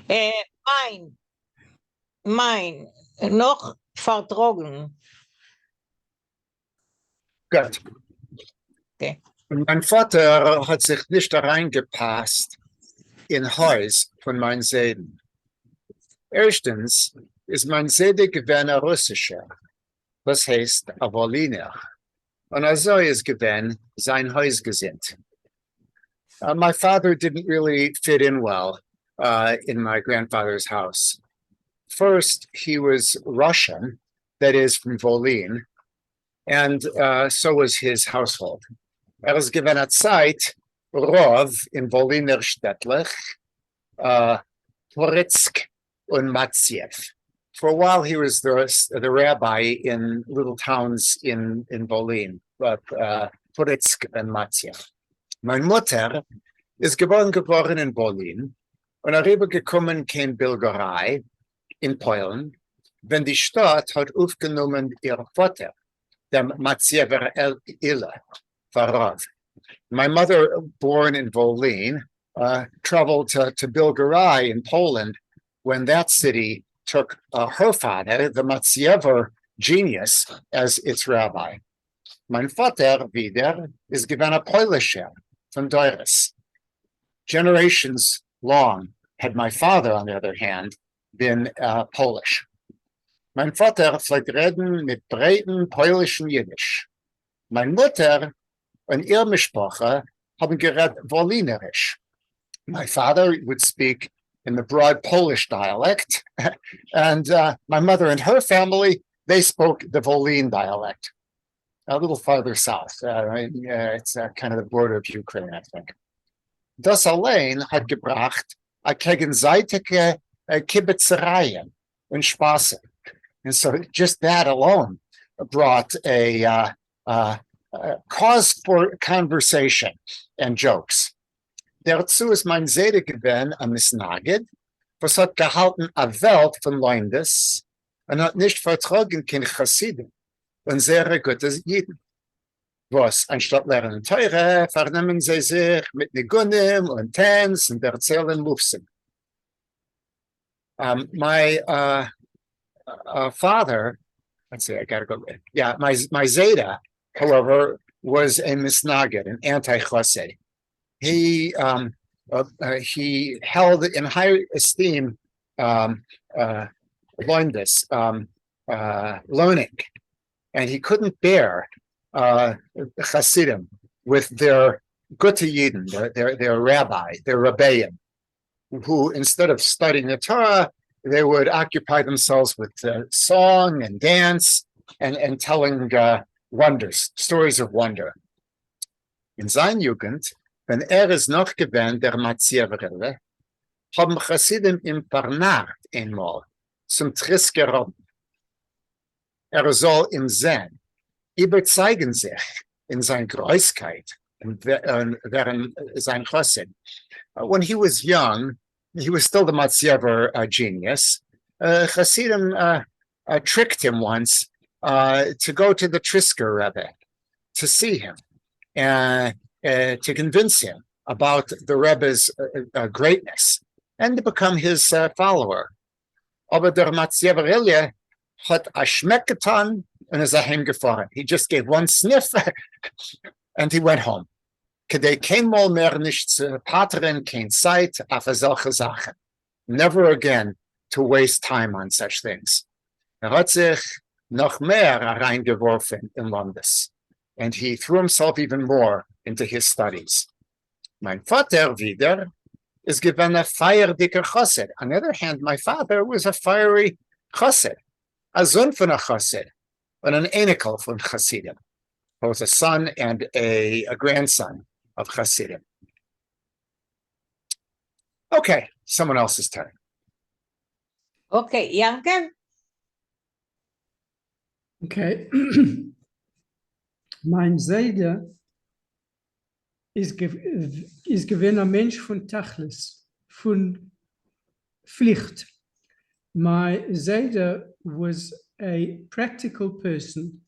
Äh, mein, noch vertrogen. Gut. Okay. Und mein Vater hat sich nicht reingepasst in Haus von meinen Säden. Erstens ist mein Säde gewesen ein russischer, was heißt ein Berliner. Und also ist gewesen sein Haus gesinnt. My father didn't really fit in well in my grandfather's house. First, he was Russian, that is from Volyn, and so was his household. Was given at Zeit, Rov in Voliner Städtlich, Toritsk and Matsiev. For a while, he was the rabbi in little towns in Volyn, but Toritsk and Matsiev. Mein Mutter ist geboren in Berlin und rübergekommen kein Bürgerei in Polen, wenn die Stadt hat aufgenommen ihr Vater, der Matsiever Ille, Farov. My mother, born in Volyn, traveled to Bilgerai in Poland when that city took her father, the Matsiever genius, as its rabbi. Mein Vater wieder ist gewesen a Polischer from Doiris. Generations long had my father, on the other hand, been Polish. Mein Vater pflegt reden mit breiten polnischen Jiddisch. Mein Mutter und ihr Mischproche haben geredet Wolinerisch. My father would speak in the broad Polish dialect, and my mother and her family, they spoke the Volyn dialect. A little farther south. It's kind of the border of Ukraine, I think. Das allein hat gebracht a gegenseitige Kibitzereien und Spaße. And so just that alone brought a cause for conversation and jokes. Dazu ist mein Sede gewesen am Misnagid, was hat gehalten a Welt von Leundes und hat nicht vertragen kein Chassidim und sehr gute Jiden. Was, anstatt lernen Teure, vernehmen sie sich mit Nigunim und Tanz und erzählen Mufsim. My father, let's see, I gotta go. Yeah, my Zeta, however, was a Misnagid, an anti-Chassid. He held in high esteem Leundes, learning, and he couldn't bear Chassidim with their Gute Yidden, their rabbi, their Rebbeim, who instead of studying the Torah, they would occupy themselves with song and dance and telling wonders, stories of wonder. In sein Jugend, wenn ist noch gewesen der Matzieverille, haben Chassidim im Parnart einmal zum Triss geroben. Soll im Zen überzeugen sich in seiner Größkeit und während sein Chassid. When he was young, he was still the Matziever genius. Chassidim tricked him once to go to the Trisker Rebbe to see him and to convince him about the Rebbe's greatness and to become his follower. Aber der Matziever Ilya hat a Schmeck getan and is heimgefahren. He just gave one sniff and he went home. Kedei kein Mal mehr nicht zu pateren, kein Zeit auf solche Sachen. Never again to waste time on such things. Hat sich noch mehr reingeworfen in Landes. And he threw himself even more into his studies. Mein Vater wieder is given a feierdicker Chassid. On the other hand, my father was a fiery Chassid, a Sohn von a Chassid, and an Enikel von Chassidim, both a son and a grandson of Chassidim. Okay, someone else's turn. Okay, Janke? Okay. Mein Seide ist gewesen ein Mensch von Tachlis, von Pflicht. My Seide was a practical person,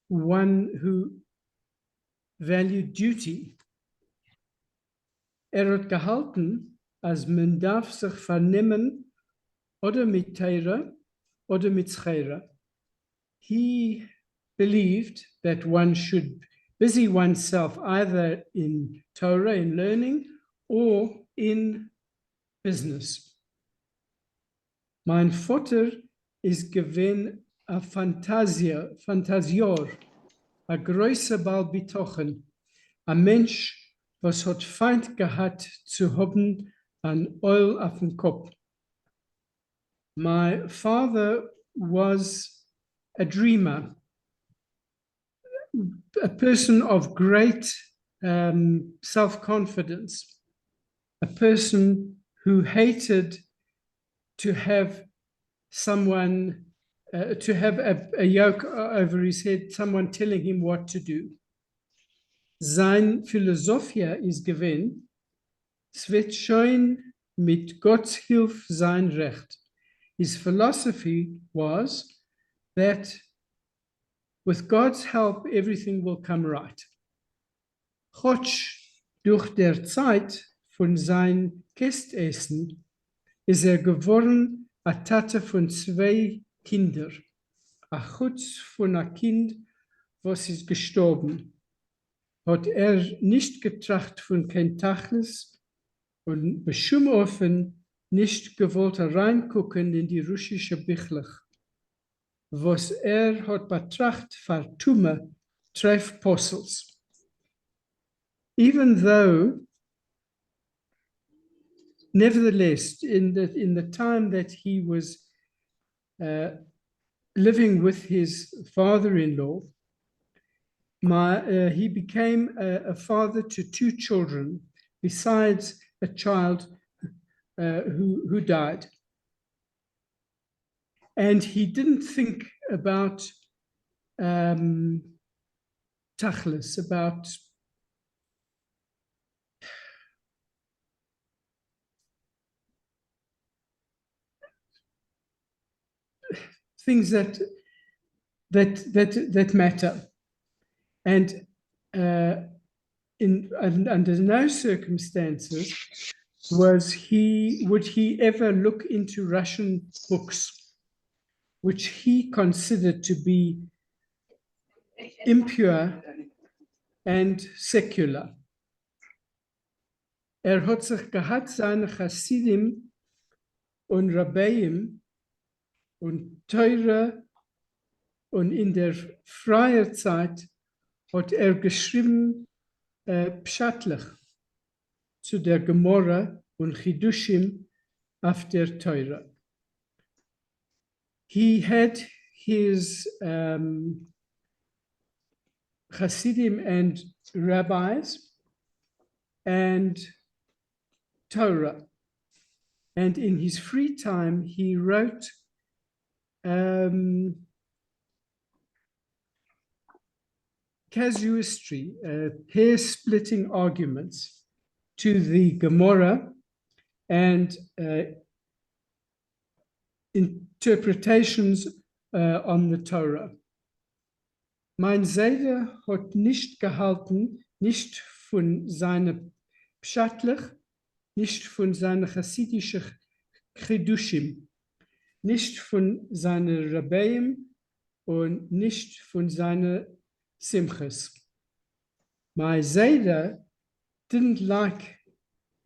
one who valued duty. Hat gehalten als man darf sich vernehmen oder mit Teira oder mit Schera. He believed that one should busy oneself either in Torah, in learning, or in business. Mein Vater ist gewesen ein Fantasior, ein größer Balbitochen, ein Mensch, was hat Feind gehabt zu haben an Öl auf dem Kopf. My father was a dreamer, a person of great self-confidence, a person who hated to have someone, to have a yoke over his head, someone telling him what to do. Sein Philosophia ist gewesen, es wird schon mit Gottes Hilfe sein Recht. His philosophy was that with God's help, everything will come right. Chotsch, durch der Zeit von sein Kästessen ist geworden a Tate von 2 Kinder. A Chutz von a Kind, was ist gestorben. Hat nicht getracht von kein Tachlis und beschum offen nicht gewollt reingucken in die russische Bichlech. Was hat betracht vertumme Treffpossels. Even though, nevertheless, in the time that he was living with his father-in-law, he became a father to 2 children, besides a child who died. And he didn't think about tachlis, about things that matter. And under no circumstances would he ever look into Russian books, which he considered to be impure and secular. Hat sich gehabt seine Chassidim und Rabbeim und Teure, und in der freien Zeit hat geschrieben pshatlich zu der Gemorra und Chidushim auf der Teure. He had his Hasidim and rabbis and Torah. And in his free time, he wrote casuistry, hair-splitting arguments to the Gemara and interpretations on the Torah. Mein Seder hat nicht gehalten, nicht von seiner Pshatlich, nicht von seiner chassidischen Chidushim, nicht von seiner Rabbeim und nicht von seiner Simchas. My Seder didn't like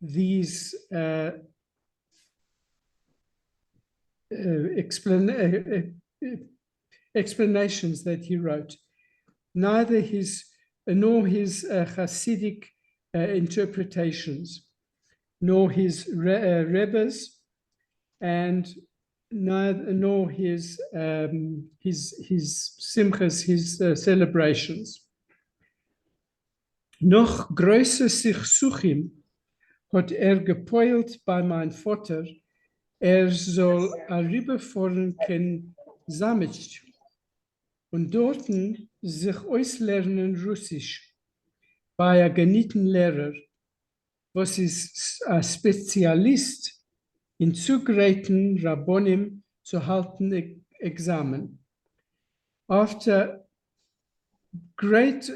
these explanations that he wrote. Neither his nor his Hasidic interpretations, nor his rebbes, and nor his simchas, his celebrations. Noch größer Sichsuchim hat gepoilt bei mein Vater, soll rüberfahren können Samitsch und dort sich auslernen Russisch bei einem genieten Lehrer, was ist ein Spezialist in zugreiten Rabbonim zu halten Examen. After great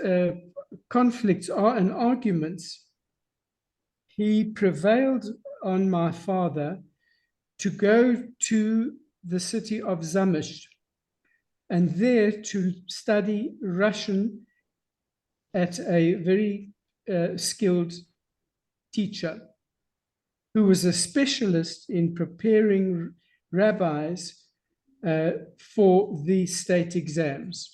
conflicts and arguments, he prevailed on my father to go to the city of Zamość and there to study Russian at a very skilled teacher who was a specialist in preparing rabbis for the state exams.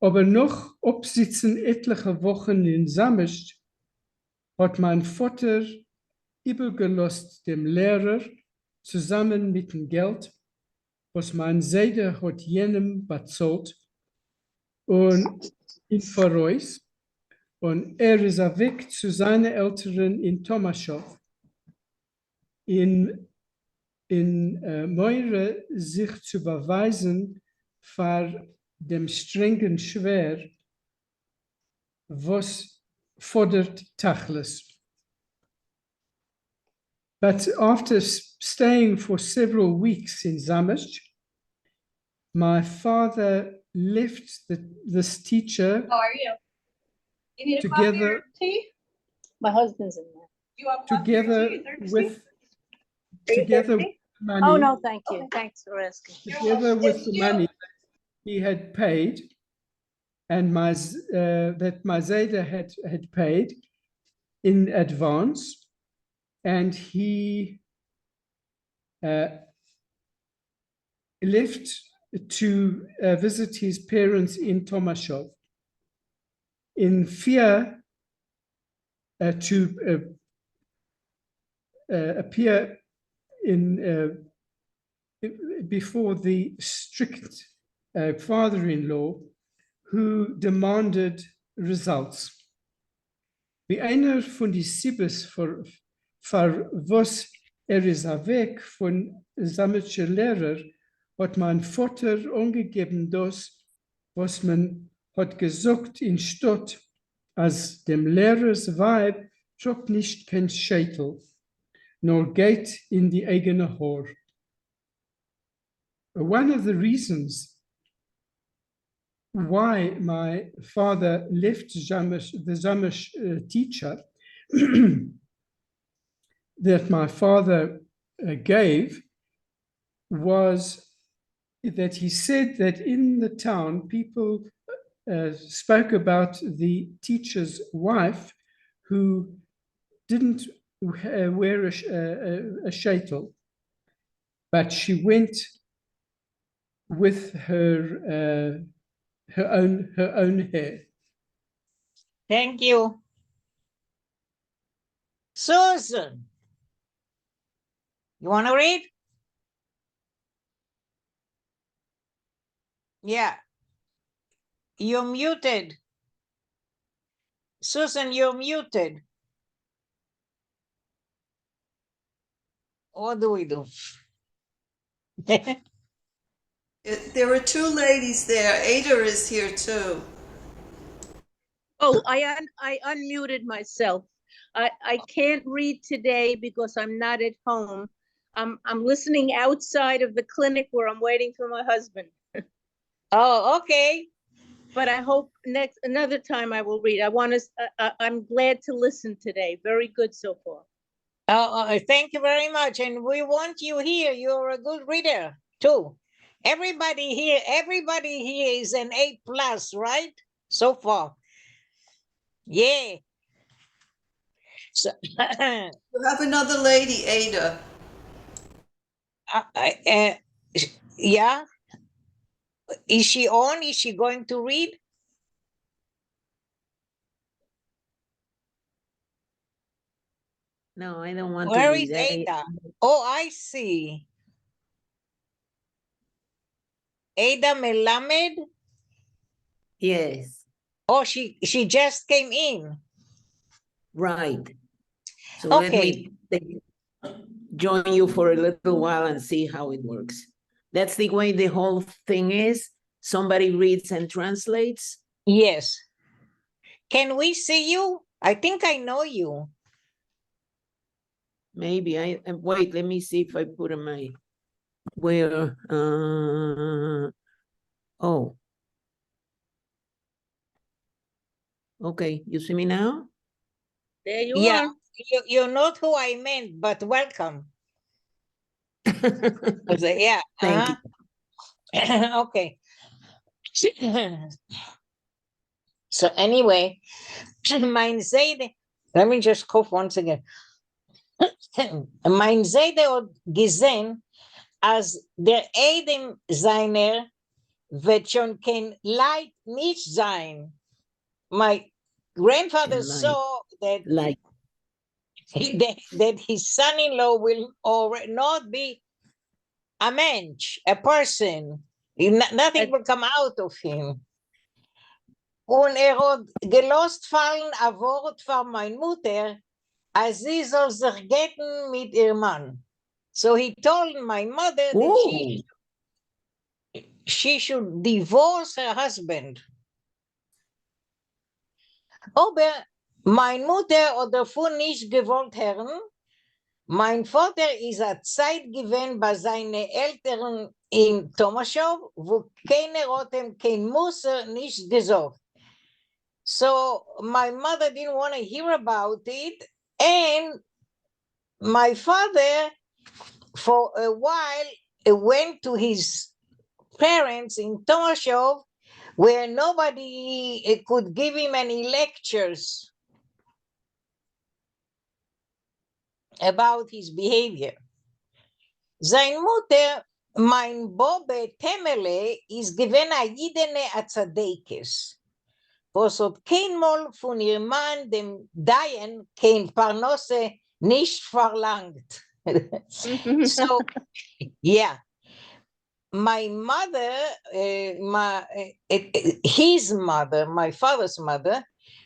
Aber noch absitzen etliche Wochen in Zamość hat mein Vater übergelost dem Lehrer zusammen mit dem Geld, was mein Seide hat jenem bezahlt und in Verreus. Und ist weg zu seinen Eltern in Tomaschow. In Meure sich zu beweisen vor dem strengen Schwer, was fordert Tachlis. But after staying for several weeks in Zamość, my father left this teacher. How are you? You need a Together- coffee or tea? My husband's in there. You want coffee or together tea? Is there with Are you together with thirsty? money, Oh, no, thank you. Okay. Thanks for asking. together with the money he had paid and that my Zayda had paid in advance, and he left to visit his parents in Tomashov in fear to appear in before the strict father-in-law who demanded results. Wie einer von die Sibes für was ist weg von Zamośtscher Lehrer, hat mein Vater angegeben das, was man hat gesagt in Stadt, als dem Lehrers Weib trug nicht kein Schädel, nor geht in die eigene Haar. One of the reasons why my father left the Zamość teacher that my father gave was that he said that in the town people spoke about the teacher's wife who didn't wear a shaitel, but she went with her own hair. Thank you. Susan, you want to read? Yeah. You're muted. Susan, you're muted. What do we do? There were two ladies there. Ada is here too. Oh, I unmuted myself. I can't read today because I'm not at home. I'm listening outside of the clinic where I'm waiting for my husband. Oh, okay. But I hope another time I will read. I'm glad to listen today. Very good so far. Thank you very much. And we want you here. You're a good reader too. Everybody here is an A+, right? So far. Yeah. So, You have another lady, Ada. yeah. Is she on? Is she going to read? No, I don't want Where to is read. Ada? Oh, I see. Ada Melamed? Yes, Oh, she just came in. right. So let Okay. me join you for a little while and see how it works. That's the way the whole thing is. Somebody reads and translates. Yes. Can we see you? I think I know you. Maybe wait, let me see if I put in my where oh. Okay, you see me now? There you Yeah. are. you're not who I meant, but welcome. I say, yeah. Thank uh-huh. Okay. So anyway, mein Seide, let me just cough once again. Mein Seide hat gesehen, als der Edem seiner wird schon kein Leid nicht sein. My grandfather Kein Leid. saw that, Like, that his son-in-law will not be a mensch, a person. Nothing will come out of him. Und hat gelost fallen ein Wort von meiner Mutter, als sie soll sich gehen mit ihrem Mann. So he told my mother that oh, she should divorce her husband. Aber meine Mutter hat davon nicht gewollt hören. Mein Vater ist eine Zeit gewesen bei seinen Eltern in Tomaschow, wo keiner hat ihm kein Muster nicht gesagt. So my mother didn't want to hear about it, and my father, for a while, went to his parents in Tomashow, where nobody could give him any lectures about his behavior. Sein Mutter, mein Bobbe Temele, ist gewesen a Jidene a Tzadekes. Was hat keinmal von ihrem Mann, dem Dayen, kein Parnosse nicht verlangt. So, yeah. My mother, his mother, my father's mother,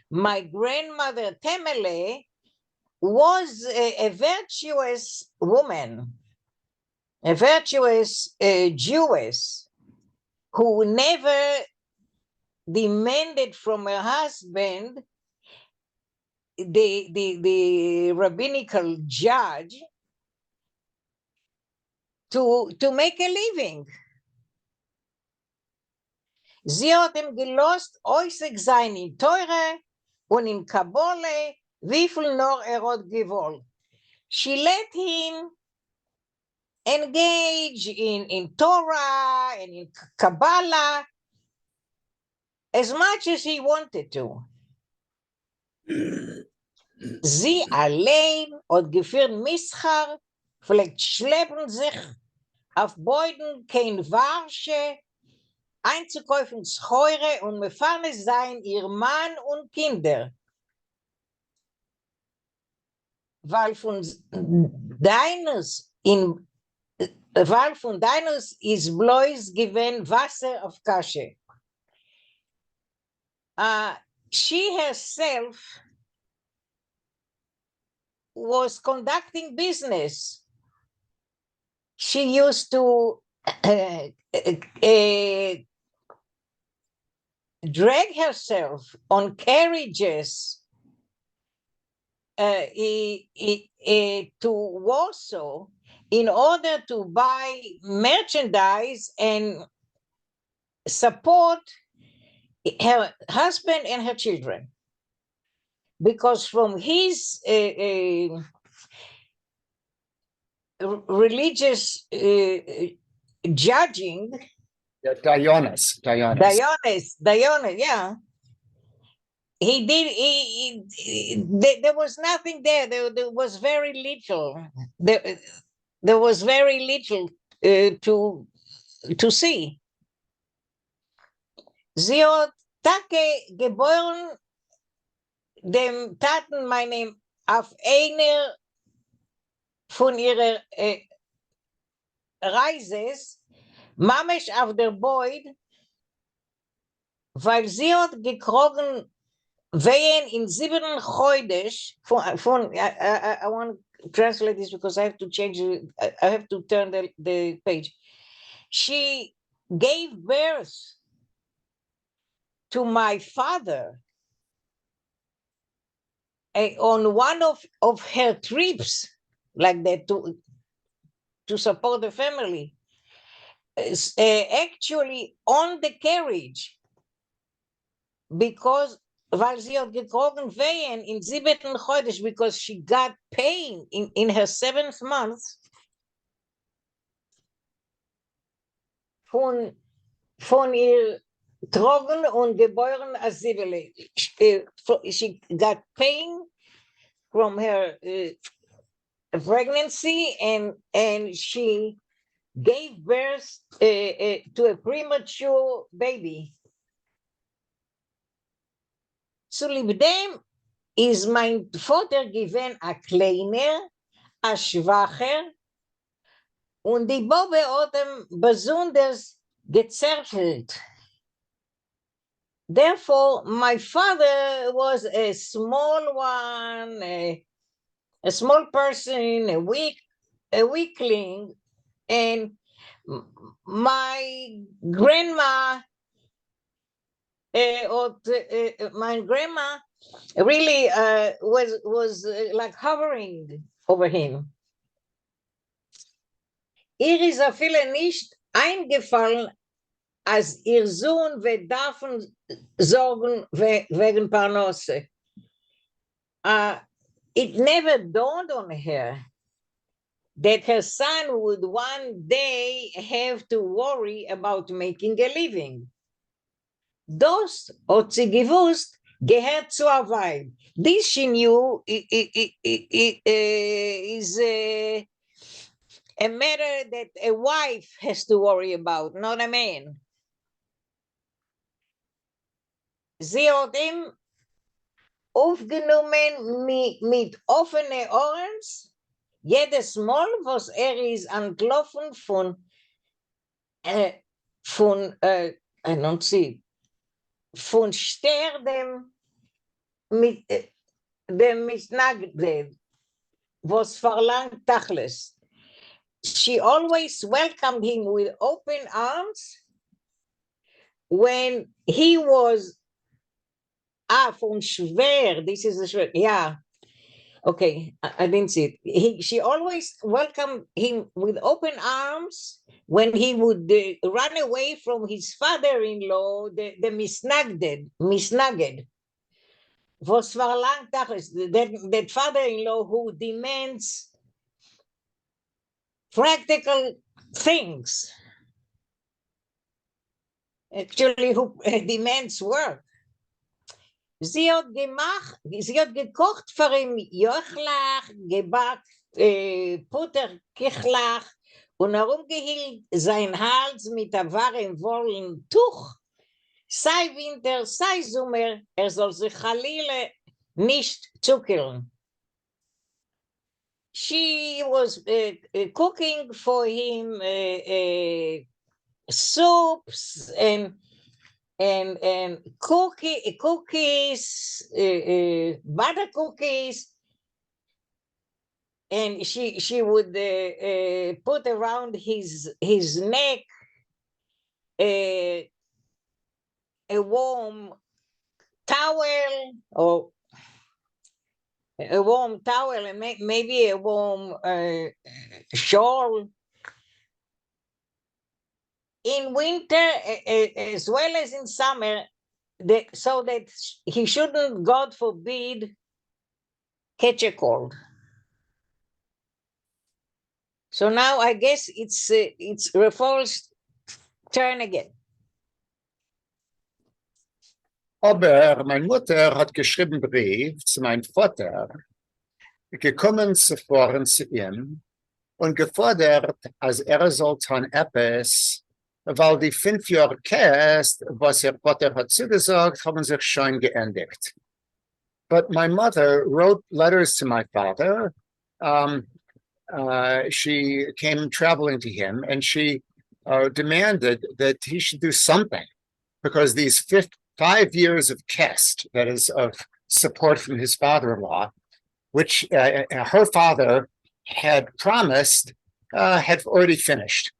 my grandmother Temele, was a virtuous woman, a virtuous Jewess who never demanded from her husband, the rabbinical judge, to make a living. Sie hat ihm gelost, äußig sein in Teure und in Kabole, wie viel noch hat gewollt. She let him engage in Torah and in Kabbalah as much as he wanted to. Sie allein hat geführt Mischar, vielleicht schleppen sich auf Beuden kein Warsche, einzukaufen Scheure und mefarne sein ihr Mann und Kinder. Weil von deines ist bloß gewinn Wasser auf Kasche. She herself was conducting business. She used to drag herself on carriages to Warsaw in order to buy merchandise and support her husband and her children. Because from his religious judging, Dionis. Dionis, yeah. There was nothing there. There was very little. There was very little to see. Sie hat Tage geboren, dem Taten meinem auf einer von ihrer Reises, Mamesh auf der Boyd, weil sie hat gekrogen wehen in 7 Chodesh, I want to translate this because I have to change it, I have to turn the page. She gave birth to my father on one of her trips, like that, to support the family. Actually on the carriage, because weil sie hat gekrogen wehen in 7. Chodesh, because she got pain in her 7th month von ihr trocken und geboren als Sibele. She got pain from her pregnancy, and she gave birth to a premature baby. Zu dem ist mein Vater gewesen a kleiner, a schwacher, und die Bobbe hat ihm besonders gezerrt. Therefore, my father was a small one, a small person, a weakling, and my grandma, my grandma really was like hovering over him. Ihr ist a viele nicht eingefallen, als ihr Sohn wird davon sorgen wegen Parnasse. It never dawned on her that her son would one day have to worry about making a living. Das hat sie gewusst, gehört zu a Weib. This she knew is a matter that a wife has to worry about, not a man. Sie hat ihm aufgenommen mit offenen Ohren, jedes Mal, was ist entlaufen von Sterben mit dem Misnagde, was verlangt Tachles. She always welcomed him with open arms when he was von schwer. This is a schwer. Yeah. Okay, I didn't see it. She always welcomed him with open arms when he would run away from his father-in-law, the misnaged. Was verlangt that father-in-law who demands practical things. Actually, who demands work. Sie hat gekocht für ihn Jochlach, gebackt Putterkichlach und herumgehielt sein Hals mit einem warmen wollen Tuch. Sei Winter, sei Sommer, soll sich Chalile nicht zuckeln. She was cooking for him soups and cookies, butter cookies, and she would put around his neck a warm towel, or a warm towel, and maybe a warm shawl. In winter as well as in summer, so that he shouldn't, God forbid, catch a cold. So now I guess it's Rafael's turn again. Aber meine Mutter hat geschrieben Brief zu meinem Vater, gekommen zuvor zu ihm und gefordert, als soll tun etwas, weil die 5 Jahre Käst, was ihr Vater hat zugesagt, haben sich schon geendigt. But my mother wrote letters to my father. She came traveling to him, and she demanded that he should do something, because these 5 years of Kest, that is, of support from his father-in-law, which her father had promised, had already finished.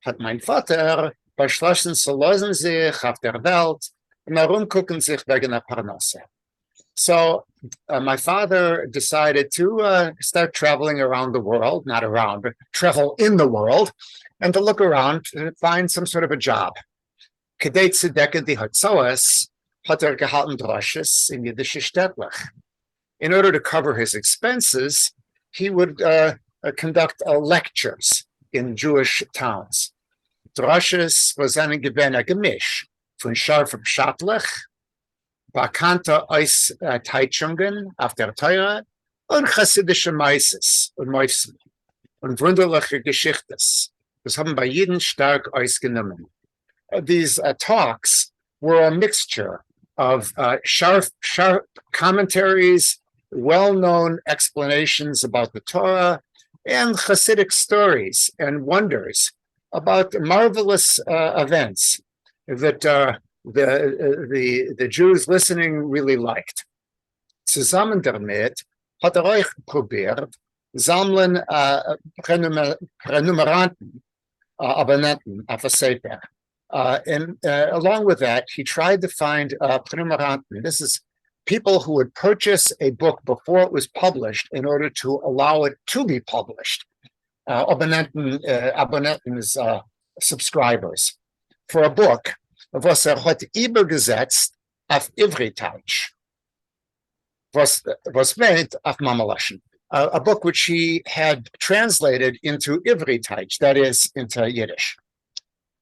Hat mein Vater beschlossen zu lassen sich auf der Welt und herumgucken sich wegen der Parnasse. So my father decided to start traveling around the world, not around, but travel in the world, and to look around to find some sort of a job. Kedei tzedek di hatzoas, hat gehalten drashes in jüdische Städtlich. In order to cover his expenses, he would conduct lectures in Jewish towns. Drashes was eine gewähne Gemisch von scharfem Schattlich, bekannte Teitschungen auf der Teure und chassidische Meises und Mäusen und wunderliche Geschichtes. Das haben bei jedem stark ausgenommen. These talks were a mixture of sharp commentaries, well-known explanations about the Torah, and Hasidic stories and wonders about marvelous events that the Jews listening really liked. Zusammen damit hat euch probiert, sammeln Pränumeranten, Abonnenten auf a Sefer. And along with that, he tried to find Pränumeranten. This is people who would purchase a book before it was published in order to allow it to be published. Abonnenten is subscribers. For a book, was hat übergesetzt auf Ivritdeutsch. Was meant auf Mamalaschen. A book which he had translated into Ivritdeutsch, that is, into Yiddish.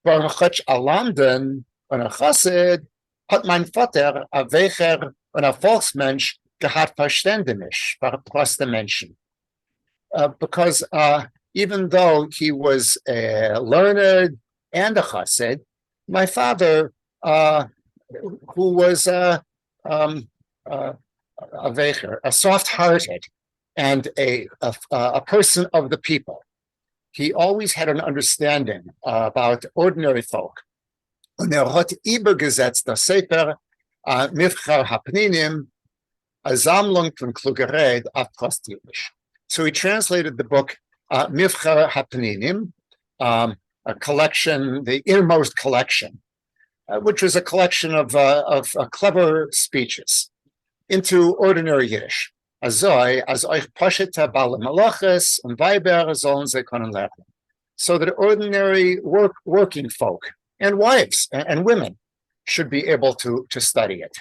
Baruch Alamden und a Chassid hat mein Vater a Wecher und a Volksmensch gehabt Verständnis für proste Menschen. Because even though he was learned and a Chassid, my father, who was a Wecher, a soft-hearted, and a person of the people, he always had an understanding about ordinary folk. Und hat übergesetzt das Sefer Mifchar Hapninim, a Sammlung von Klugerät auf Prostjüdisch. So he translated the book Mifchar Hapninim, a collection, the innermost collection, which was a collection of clever speeches, into ordinary Yiddish. Azoi, as euch posheta bale malachas und Weiber sollen sie können lernen. So that ordinary working folk and wives and women should be able to study it.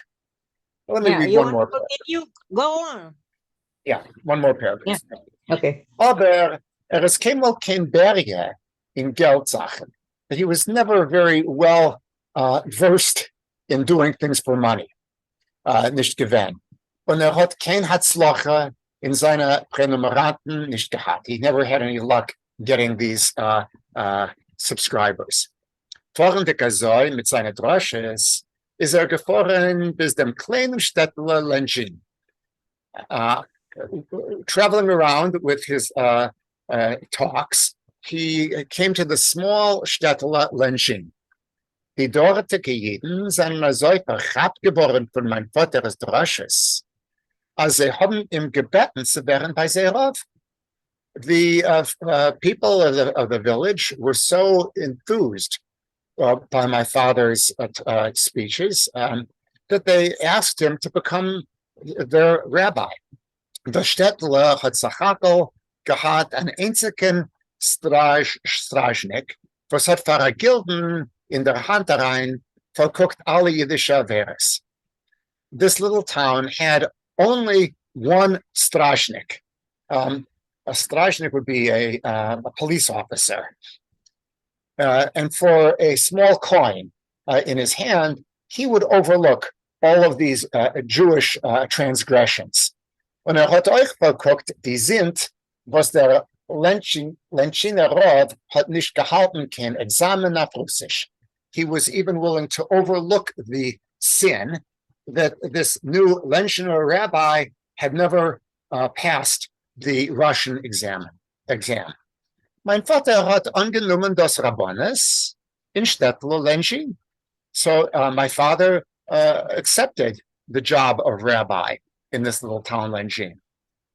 Let me read one more paragraph. Go on. Yeah, one more paragraph. Yeah. Okay. Aber es keinmal kein Berge in Geldsachen. He was never very well versed in doing things for money. Nicht gewähnt. Und hat kein Hatzlache in seine Pränumeranten nicht gehabt. He never had any luck getting these subscribers. Vorhin der Kazoi mit seinen Drosches ist gefahren bis dem kleinen Städtler Lenjin. Traveling around with his talks, he came to the small Städtler Lenjin. Die dortige Jeden sind so verhabt geworden von meinem Vaters Drosches, als sie haben ihm gebeten zu werden bei Serov. The people of the village were so enthused by my father's speeches that they asked him to become their rabbi. Der Städtler hat Sachakel gehad an einzigen Strajnik, was hat Pfarrer Gilden in der Hand rein verguckt alle jüdische Veres. This little town had only one Strajnik. A Strajnik would be a police officer. And for a small coin in his hand, he would overlook all of these Jewish transgressions. Und hat euch verguckt, die sind, was der Lenchiner Rod hat nicht gehalten kann, Examen auf Russisch. He was even willing to overlook the sin that this new Lenchiner rabbi had never passed the Russian exam. Mein Vater hat angenommen das Rabbanes in Städtler Lenchin. So my father accepted the job of rabbi in this little town Lenchin.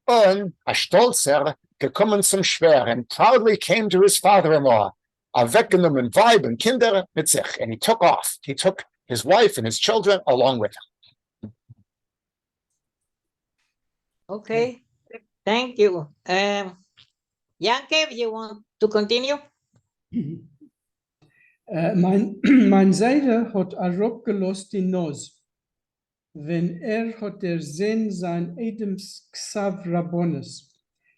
Und a stolzer gekommen zum Schwer and proudly came to his father-in-law, weggenommen Weib and Kinder mit sich, and he took off. He took his wife and his children along with him. Okay, thank you. Yankov, you want to continue? Mein Seide hat abgelost die Nose wenn hat der Sinn sein Edems Xav Rabbonis,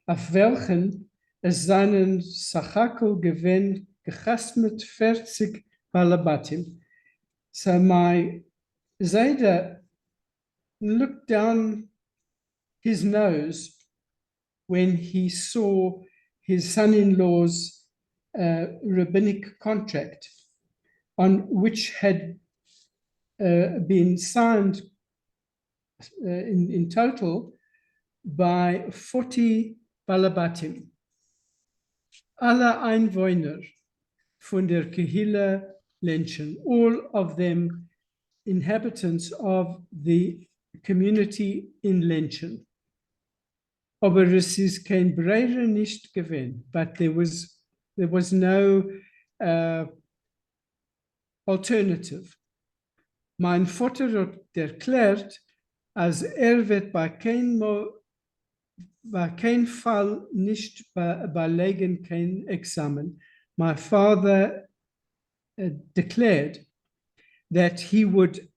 auf welchen es seinen Sachakel gewinn gechasmet 40 Balabatim. So my Zayda looked down his nose when he saw his son-in-law's rabbinic contract, on which had been signed in total by 40 Balabatim. Alle Einwohner von der Kehille Lenchen, all of them inhabitants of the community in Lenchen. Aber es ist kein Breire nicht gewesen, but there was no alternative. Mein Vater hat erklärt, als wird bei kein Fall nicht belegen kein Examen. My father declared that he would,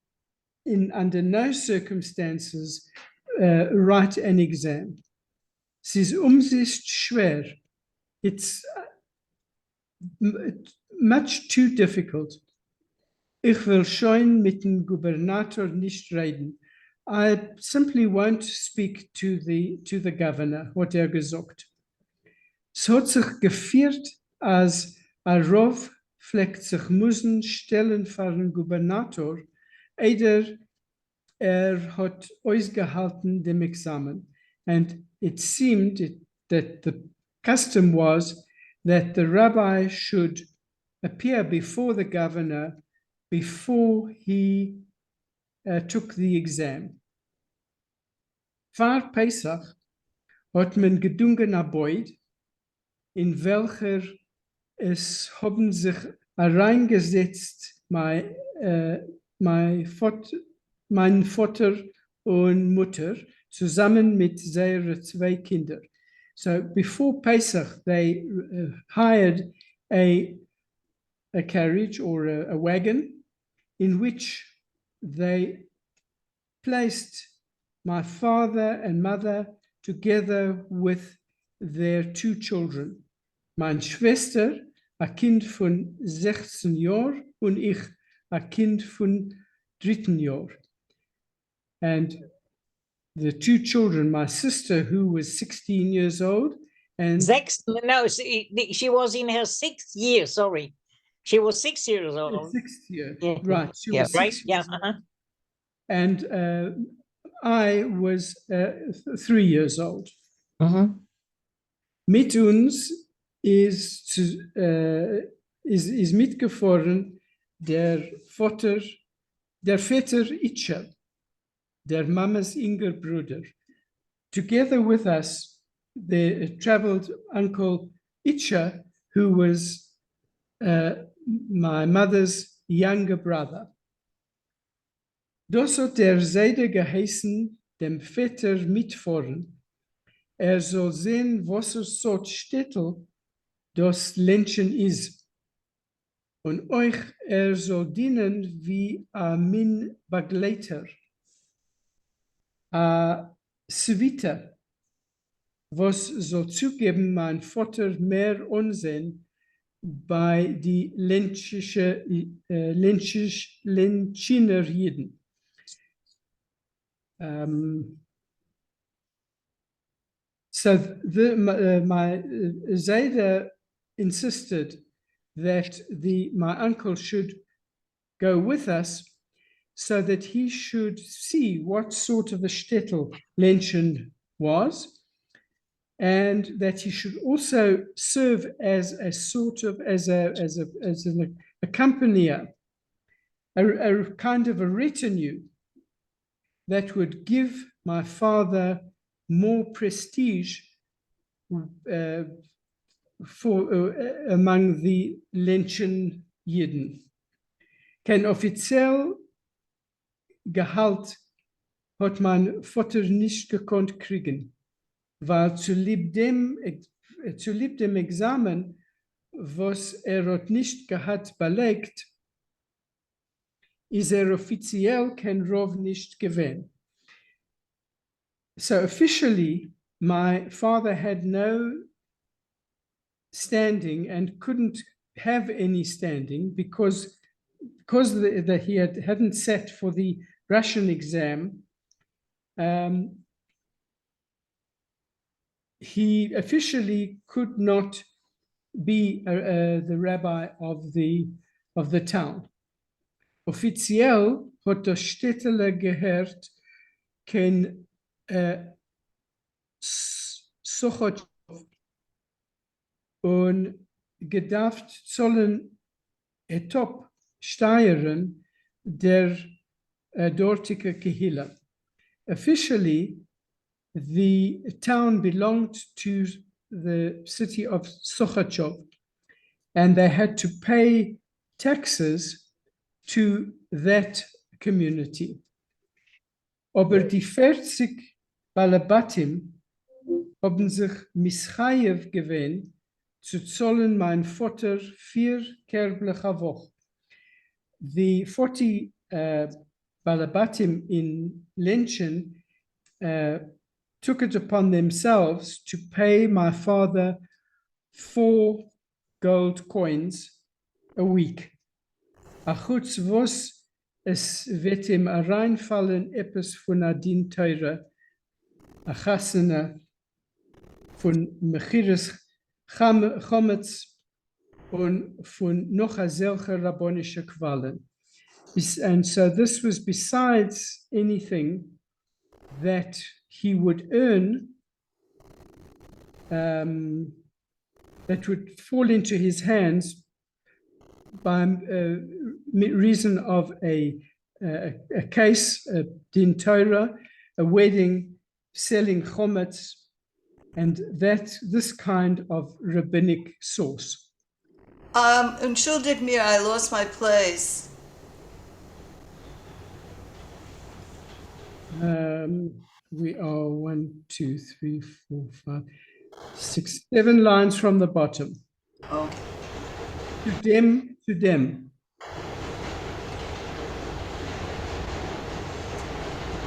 under no circumstances, write an exam. Es ist umsicht schwer. It's much too difficult. Ich will schon mit dem Gouvernator nicht reden. I simply won't speak to the governor, hat gesagt. Es hat sich geführt, als ein Rav fleckt sich müssen stellen für den Gouvernator, oder hat ausgehalten dem Examen. And it seemed that the custom was that the rabbi should appear before the governor before he took the exam. Vor Pesach hat man gedungen aboid, in welcher es haben sich hereingesetzt mein Vater und Mutter zusammen mit seinen 2 Kindern. So before Pesach, they hired a carriage or a wagon in which they placed my father and mother together with their 2 children. Meine Schwester, ein Kind von 16 Jahren, und ich, ein Kind von 3. Jahr. And the 2 children, my sister, who was 16 years old, and she was in her 6th year, sorry. She was 6 years old. 6th year, Yeah. right. She Yeah, was right? 6 Yeah. years old. And I was 3 years old. Mit uns ist mitgefahren der Vater Itcher, der Mamas Inger Bruder. Together with us, they traveled Uncle Itcher, who was my mother's younger brother. Das hat der Seide geheißen, dem Vetter mitfahren. Soll sehen, was so Städtel das Ländchen ist. Und euch soll dienen wie mein Begleiter. Svita, was soll zugeben, mein Vater mehr Unsinn bei die Lynchiner Juden. So my Zayda insisted that my uncle should go with us so that he should see what sort of a shtetl Lenchen was, and that he should also serve as an accompanier, a kind of a retinue that would give my father more prestige among the Lenchen Jiden. Kein offiziell Gehalt hat mein Vater nicht gekonnt kriegen, weil zu lieb dem Examen, was hat nicht gehabt belegt, is offiziell kein Rov nicht gewesen. So officially, my father had no standing and couldn't have any standing because he hadn't sat for the Russian exam. He officially could not be the rabbi of the town. Offiziell hat der Städtler gehört kein Sochot und gedacht sollen etop steuern der dortige Kehila. Officially, the town belonged to the city of Sochachov, and they had to pay taxes to that community. Aber die 40 Balabatim haben sich mischayev gewähnt, zu zollen mein Vater 4 kerbliche Woche. The 40 Balabatim in Lenchen took it upon themselves to pay my father 4 gold coins a week. Achutz was es wird ihm reinfallen etwas von Adin Teure, a Chassene von Mechiris Chometz und von noch a selche rabbonische Qualen. And so this was besides anything that he would earn that would fall into his hands by reason of a case, a din Torah, a wedding, selling chometz, and this kind of rabbinic source. Entschuldigt mir, I lost my place. We are 1, 2, 3, 4, 5, 6, 7 lines from the bottom. Okay. To them.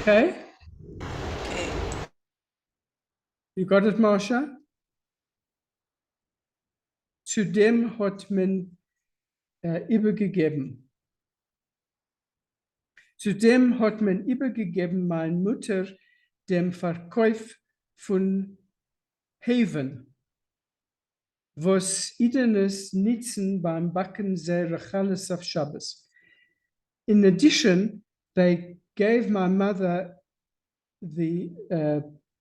Okay? Okay. You got it, Marsha? Zu dem hat man übergegeben. Zudem hat man übergegeben meine Mutter dem Verkauf von Haven, was idenes Nitzen beim Backen seiner Chales auf Shabbos. In addition, they gave my mother the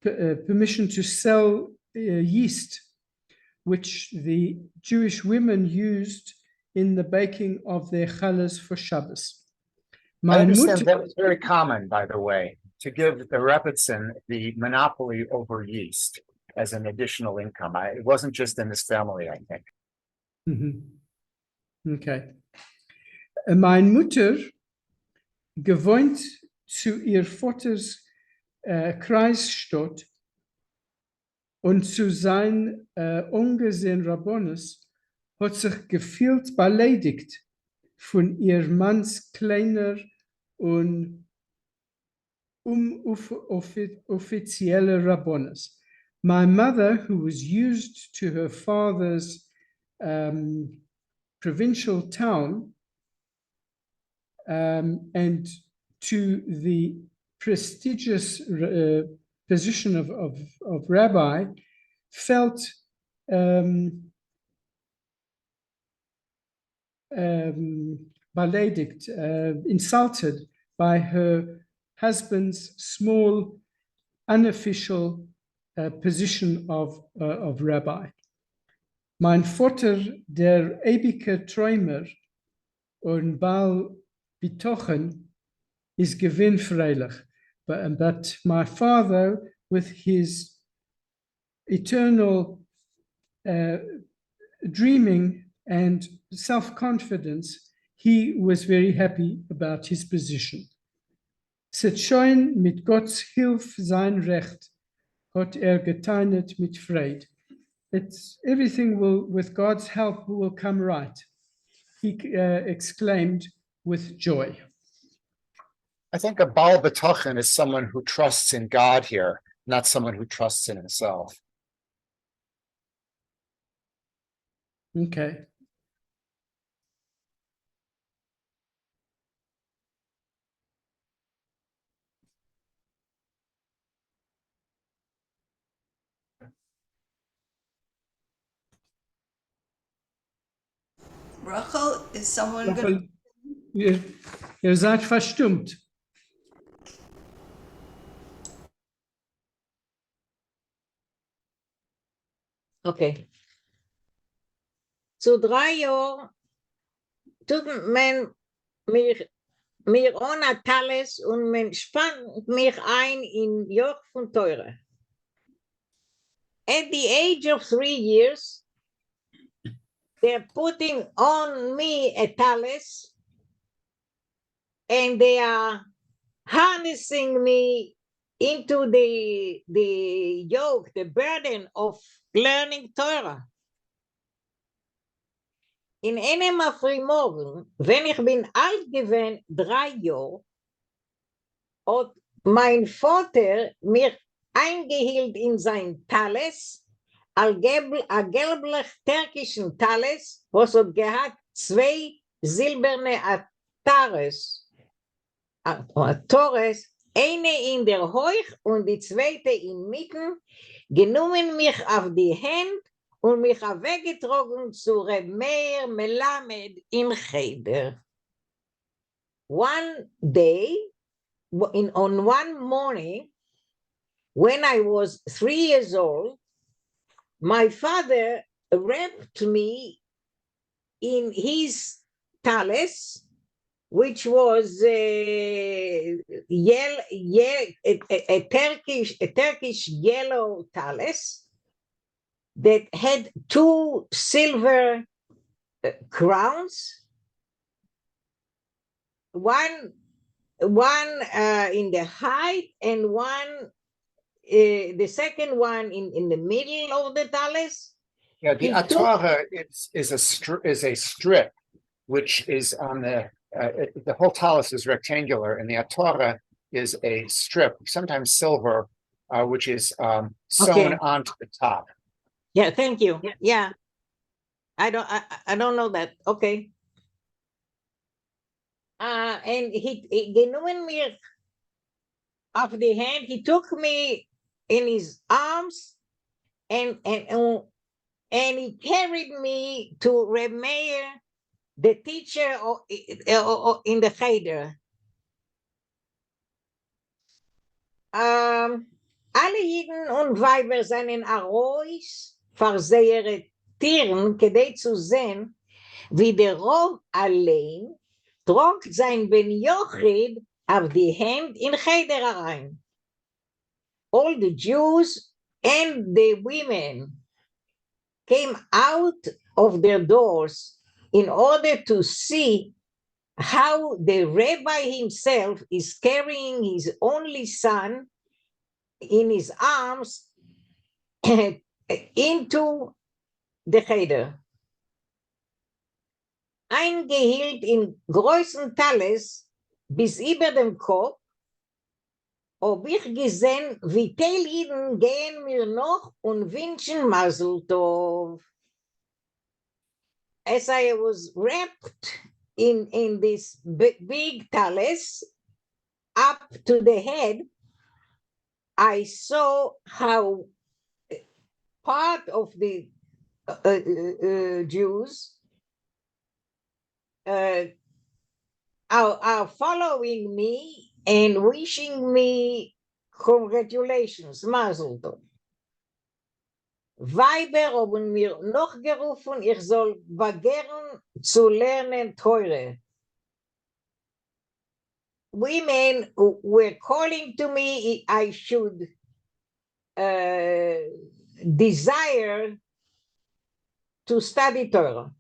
permission to sell yeast, which the Jewish women used in the baking of their challahs for Shabbos. I understand that was very common, by the way, to give the Rebbitzin the monopoly over yeast as an additional income. It wasn't just in this family, I think. Okay. Meine Mutter gewohnt zu ihr Vaters Kreisstadt und zu sein ungesehen Rabbonis hat sich gefühlt beleidigt von ihr Manns kleiner und offizielle Rabbonis. My mother, who was used to her father's provincial town and to the prestigious position of rabbi, felt beleidigt, insulted by her husband's small, unofficial position of rabbi. Mein Vater, der ewige Träumer und Baal Bitochen, is gewinn freilich. But my father, with his eternal dreaming and self-confidence, he was very happy about his position. Set schon mit Gottes Hilfe sein Recht, hat geteinet mit Freude. Everything will, with God's help, will come right. He exclaimed with joy. I think a Baal B'tochen is someone who trusts in God here, not someone who trusts in himself. Okay. Rachel, is someone going Rachel, ihr seid verstummt. Okay. Zu 3 Jahren tut man mir ohne Tales und man spannt mich ein in Joch von Teure. At the age of 3 years, they're putting on me a talus and they are harnessing me into the yoke, the burden of learning Torah. In einem Frühmorgen, wenn ich bin alt gewesen, 3 Jahre, hat mein Vater mir eingehielt in sein Talis, a gelblich türkischen Talis, was hat gehabt 2 silberne Atares, eine in der Heuch und die zweite in Mitten, genommen mich auf die Hände und mich weggetragen zu Reb Meir Melamed in Cheder. One day, on one morning, when I was 3 years old, my father wrapped me in his talus, which was a Turkish yellow talus that had 2 silver crowns, one in the height and one the second one in the middle of the talus. Yeah, the He took- Atara is a strip, which is on the whole talus is rectangular, and the Atara is a strip, sometimes silver, which is sewn Okay. onto the top. Yeah, thank you. Yeah. I don't know that. Okay. And he genommen mir off the hand, he took me in his arms and he carried me to Reb Meir, the teacher in the Cheder. Alle Jiden und Weiber seien Arois versehre Tieren, כדי zu sehen, wie der Rov allein trug sein Ben Yochid auf die Hand in Cheder herein. All the Jews and the women came out of their doors in order to see how the rabbi himself is carrying his only son in his arms into the Cheder. Eingehielt in großen Talles bis über dem Kopf, ob ich gesehen, wie Teiliden gehen mir noch und wünschen Mazel Tov. As I was wrapped in this big talus up to the head, I saw how part of the Jews are following me and wishing me congratulations, Mazel Tov. Weiber haben mir noch gerufen, ich soll begehren zu lernen Teure. Women were calling to me, I should desire to study Torah.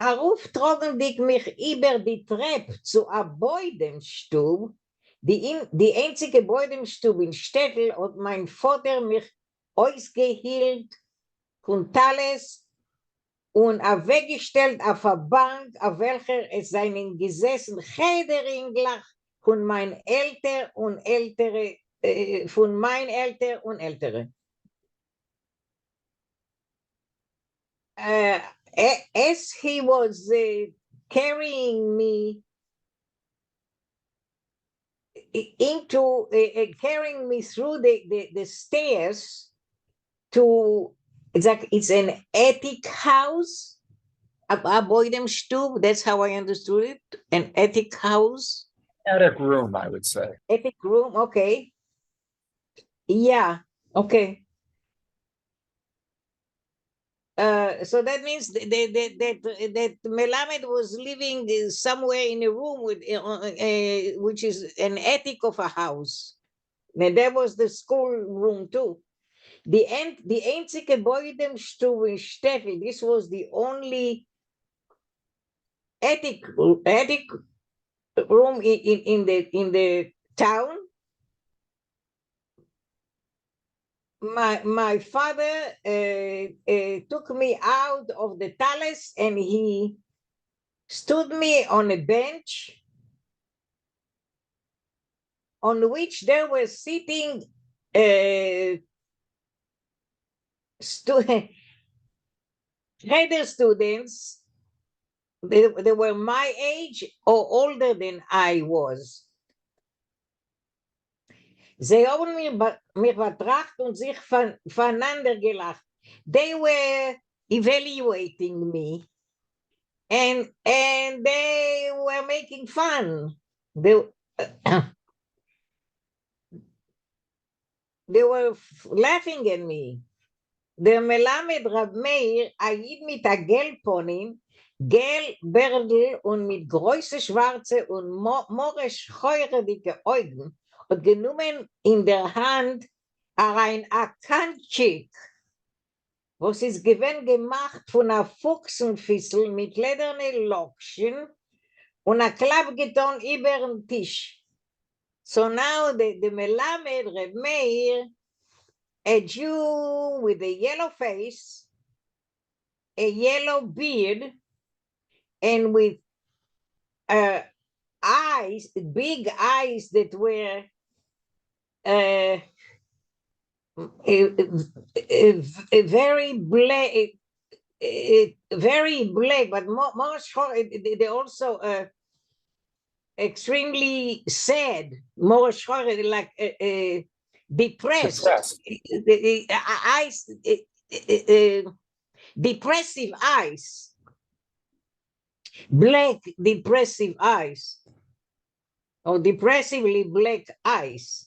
Ruf trocken dich mich über die Treppe zu a Beudenstub, die einzige Beudenstub in Städtel, und mein Vater mich ausgehielt von Talles und weggestellt auf a Bank, auf welcher es seinen gesessen Cheder in von mein Eltern und Ältere, von mein Eltern und Ältere. As he was carrying me into carrying me through the stairs to it's an attic house, a Boydemstube, that's how I understood it, an attic house. Attic room, I would say. Attic room, okay. Yeah, okay. So that means that Melamed was living somewhere in a room with, which is an attic of a house. And that was the school room too. The einzige Boydemstube in Steffi, this was the only attic room in the town. My father took me out of the talus and he stood me on a bench on which there were sitting grade students. They were my age or older than I was. Sie haben mir betrachtet und sich voneinander gelacht. They were evaluating me and they were making fun. They were laughing at me. Der Melamed Rab Meir, Ayid mit a Gelponim, Gel Berdel und mit große schwarze und more scheuerdicke Augen und genommen in der Hand ein Akantschik, was ist gewinn gemacht von einer Fuchsenfissel mit lederne Lockchen und ein Klapp getan über den Tisch. So now the Melamed Reb Meir, a Jew with a yellow face, a yellow beard, and with eyes, big eyes that were very black, but more short. They also extremely sad, more short, like depressed. Eyes, depressive eyes, black depressive eyes, or depressively black eyes.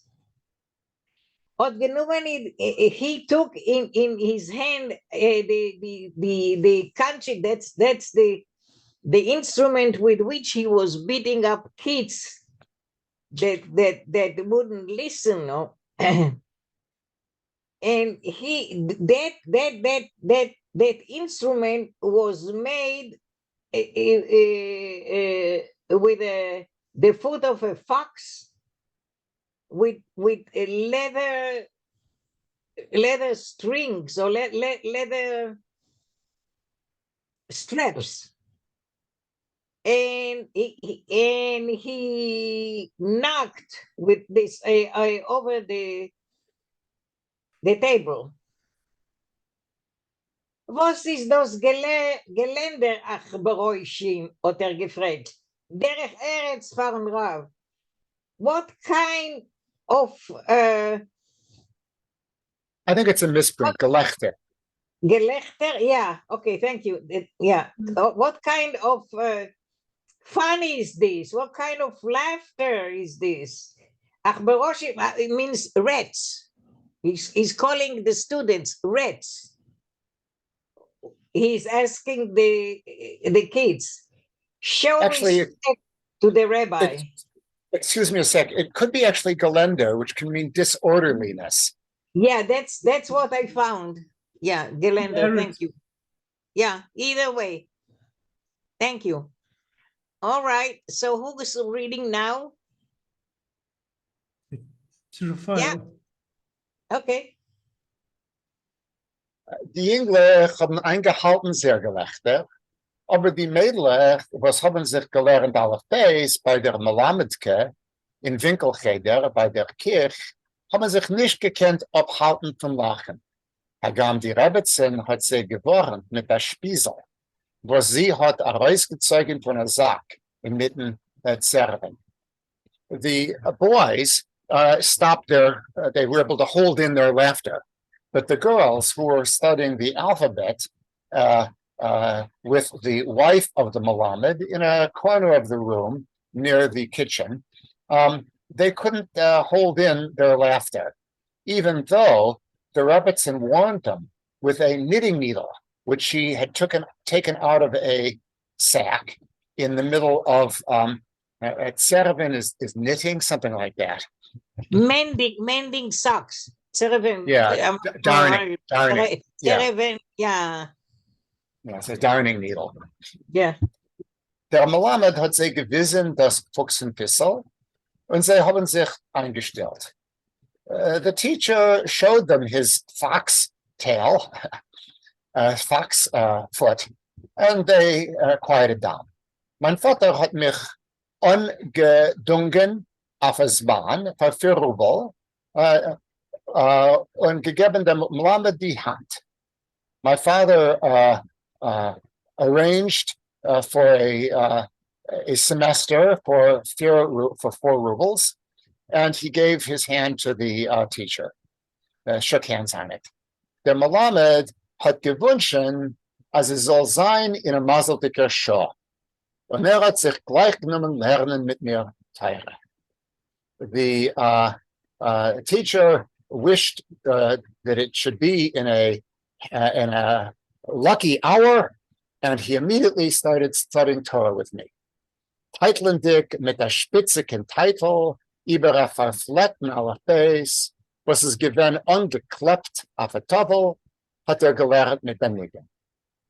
He took in his hand the kanchik. That's the instrument with which he was beating up kids that wouldn't listen. No? And that instrument was made with the foot of a fox, with leather strings or leather straps, and he knocked with this over the table. Was ist das Geländer, ach beräuschen, hat gefragt. Derech Eretz fahren Rav. What kind of I think it's a misprint, Gelächter. Gelächter? Yeah, okay, thank you. Yeah. What kind of fun is this? What kind of laughter is this? Ach beroshim, it means rats. He's calling the students rats. He's asking the kids, show Actually, respect to the rabbi. Excuse me a sec. It could be actually Gelender, which can mean disorderliness. Yeah, that's what I found. Yeah, Gelender, thank you. Yeah, either way. Thank you. All right, so who is reading now? Yeah. Okay. Die Engler haben eingehalten sehr Gelächter, aber die Mädels, was haben sich gelernt Alphabets bei der Melamedke, in Winkelcheder bei der Kirche haben sich nicht gekannt abhalten vom Lachen. Hagam die Rebbetzin hat sie geworren mit der Spiesel, wo sie hat herausgezogen von der Sack inmitten der Zerven. The boys stopped they were able to hold in their laughter, but the girls who were studying the alphabet with the wife of the Melamed in a corner of the room near the kitchen, they couldn't hold in their laughter, even though the Rebbetzin warned them with a knitting needle, which she had taken out of a sack in the middle of Tserevin is knitting, something like that. Mending socks. Tserevin. Yeah, darning. Yeah, Tserevin, yeah. it's a darning needle. Yeah. Der Melamed hat sie gewissen, das Fuchsenpissel, und sie haben sich eingestellt. The teacher showed them his fox tail, fox foot, and they quieted down. Mein Vater hat mich angedungen auf das Bahn für 4 Rubel und gegeben dem Melamed die Hand. My father arranged for a semester for 4 rubles, and he gave his hand to the teacher, shook hands on it. Der Melamed hat gewünscht, als soll sein in a mazeldiker Show. Und hat sich gleich genommen lernen mit mir teile. The teacher wished that it should be in a lucky hour, and he immediately started studying Torah with me. Teitlendik mit der spitzigen Titel über a verfleckten aller Face, was es gewinn ungeklebt auf a Tafel, hat gelernt mit dem Nigen.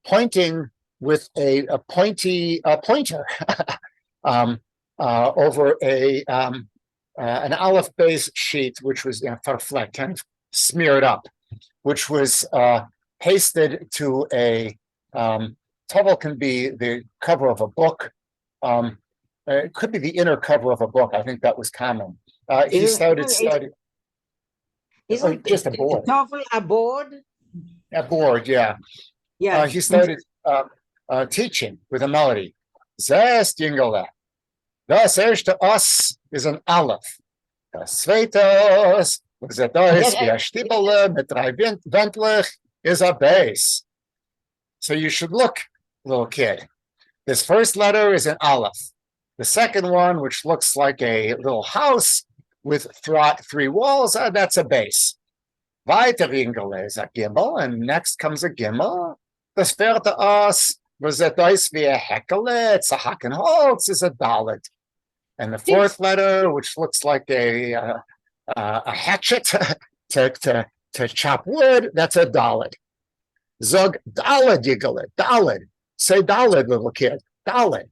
Pointing with a pointer over an Aleph base sheet, which was verflecked, kind of smeared up, which was pasted to a Tafel can be the cover of a book. It could be the inner cover of a book. I think that was common. He started studying. Isn't just a board. A board? A board, yeah. Yeah. He started teaching with a melody. Zest Jingele. Das erste Os is an Aleph. Das zweite Os, was a Dois, wie a Stiebele mit 3 Wendlich, is a bass. So you should look, little kid. This first letter is an Aleph. The second one, which looks like a little house with 3 walls, that's a base. Weiter Jingele is a Gimel, and next comes a Gimel. Das vierte Os was a Dois, wie a Hekele, it's a Hakenholz, is a Dalet. And the 4th letter, which looks like a hatchet to chop wood, that's a Dalet. Zog Dalet Jiggle, Dalet. Say Dalet, little kid, Dalet.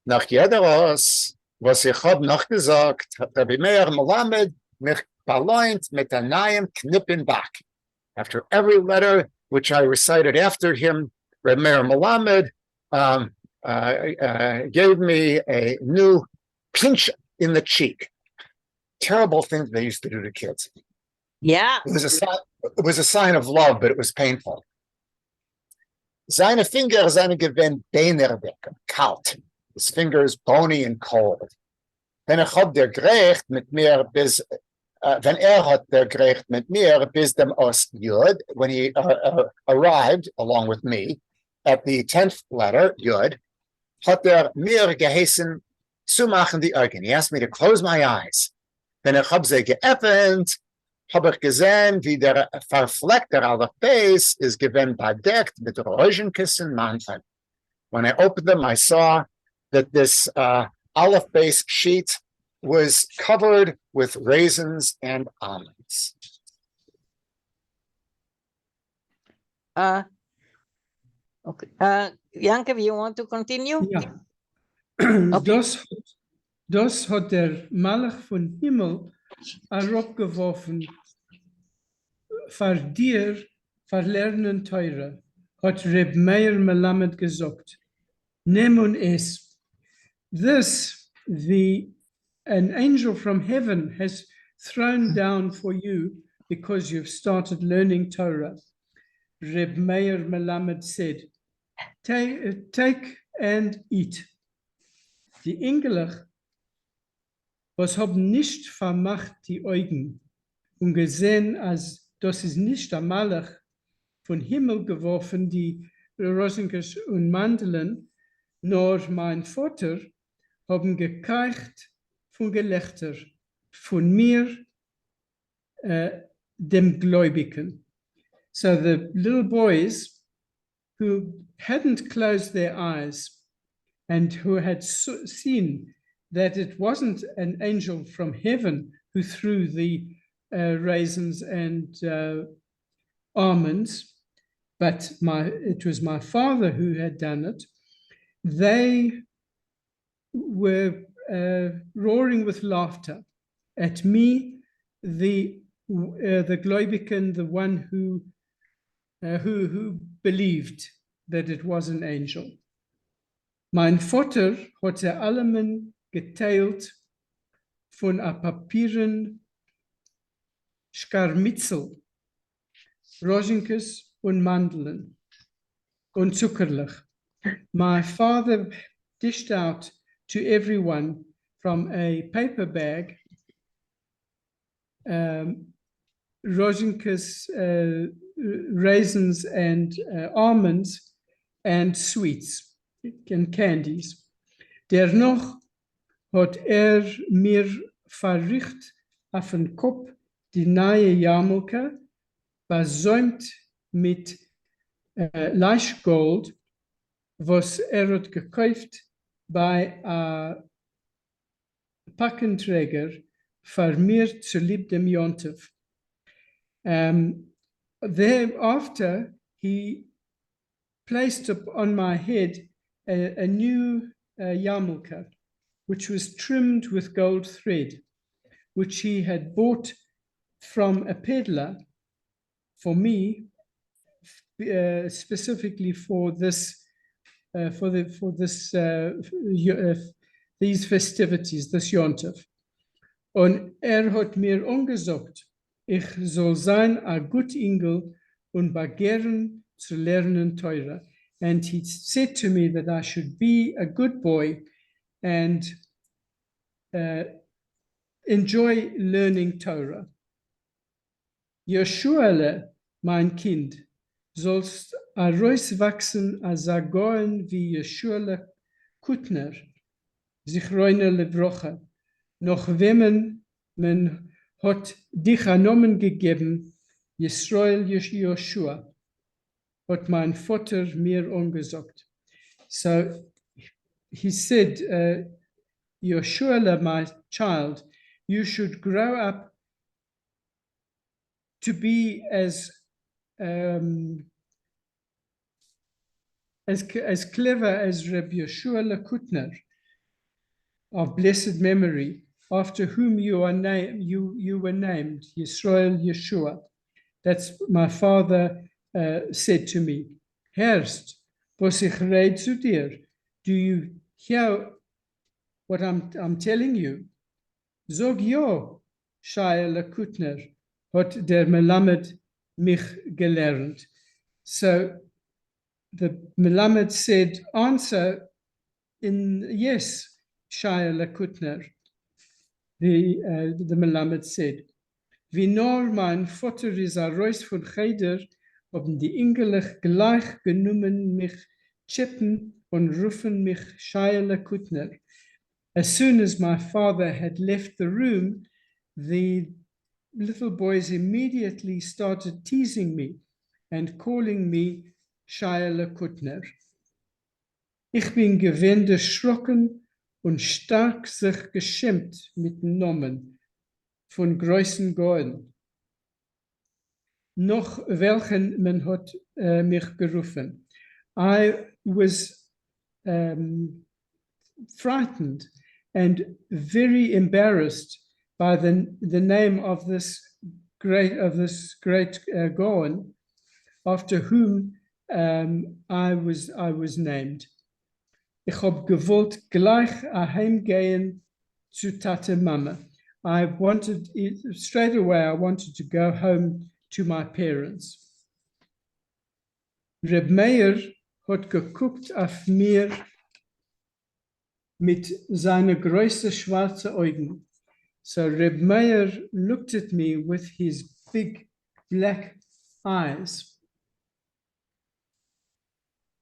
Nach jeder Os, was ich hab noch gesagt, hat Rabbi Meir Melamed mich belohnt mit a neuem Knippenbach. After every letter which I recited after him, Rabbi Meir Melamed gave me a new pinch in the cheek. Terrible thing they used to do to kids. Yeah. It was a sign of love, but it was painful. Seine Finger seine gewinn beinerdick, kalt. His fingers bony and cold. Wenn hab der gerecht mit mir bis, wenn hat der gerecht mit mir bis dem Os Yud, when he arrived along with me at the 10th letter, Yud, hat mir geheißen zu machen die Augen. He asked me to close my eyes. Wenn hab sie geöffnet, hab ich gesehen, wie der verfleckte Aleph base is given bedeckt mit Rosenkissen Manteln. When I opened them, I saw that this Aleph base sheet was covered with raisins and almonds. Okay. Yankov, you want to continue? Ja. Okay. Das hat der Malach von Himmel herabgeworfen, für dir verlernen teure, hat Reb Meir Melamed gesagt. Nimm und es. This, the an angel from heaven has thrown down for you because you've started learning Torah. Reb Meir Melamed said, take and eat. Die Engelach, was haben nicht vermacht die Augen und gesehen, als das ist nicht der Malach von Himmel geworfen, die Rosenkes und Mandeln, nur mein Vater haben gekeicht von Gelächter von mir, dem Gläubigen. So the little boys who hadn't closed their eyes and who had seen that it wasn't an angel from heaven who threw the raisins and almonds, but it was my father who had done it. They were roaring with laughter at me, the Gläubigen, the one who believed that it was an angel. Mein Vater hat allemen geteilt von a papieren Scharmitzel, Rosenkes und Mandeln und Zuckerlich. My father dished out to everyone from a paper bag Rosenkes, raisins and almonds and sweets and candies. Dennoch hat mir verricht auf den Kopf die neue Jarmuke, besäumt mit Leichgold, was hat gekauft bei a Packenträger für mir zu lieb dem Jontef. Thereafter, he placed on my head a new yarmulke, which was trimmed with gold thread, which he had bought from a peddler for me, specifically for this, these festivities, this Yontef. Und hat mir angesagt, ich soll sein a gut Engel und begehren zu lernen Teure. And he said to me that I should be a good boy and enjoy learning Torah. Joshuale, mein Kind, sollst herauswachsen als Goen wie Joshuale Kutner, Zichroine Levrocha, noch wem man hat dich einen Namen gegeben, Yisrael Joshua, hat mein Vater mir angesagt. So he said, Joshua, my child, you should grow up to be as clever as Rabbi Yeshua Kutner, of blessed memory, after whom you were named, Yisrael Yeshua. That's my father said to me. Herst, was ich red zu dir? Do you hear what I'm telling you? Sog jo, Shia Kutner, hat der Melamed mich gelernt. So the Melamed said, answer in yes, Shia Kutner. The Melamed said, wie nur mein Vater is a Reus von Cheder, haben die Engelech gleich genommen mich chippen und rufen mich Shia Kutner. As soon as my father had left the room, the little boys immediately started teasing me and calling me Shia Kutner. Ich bin gewend erschrocken und stark sich geschämt mit dem Namen von größten Gott, noch welchen man hat mich gerufen. I was frightened and very embarrassed by the name of this great Gaon, after whom I was named. Ich hab gewollt gleich heimgehen to Tate Mama. I wanted, straight away, I wanted to go home to my parents. Reb Meir hat geguckt auf mir mit seinen großen schwarzen Augen. So Reb Meir looked at me with his big black eyes.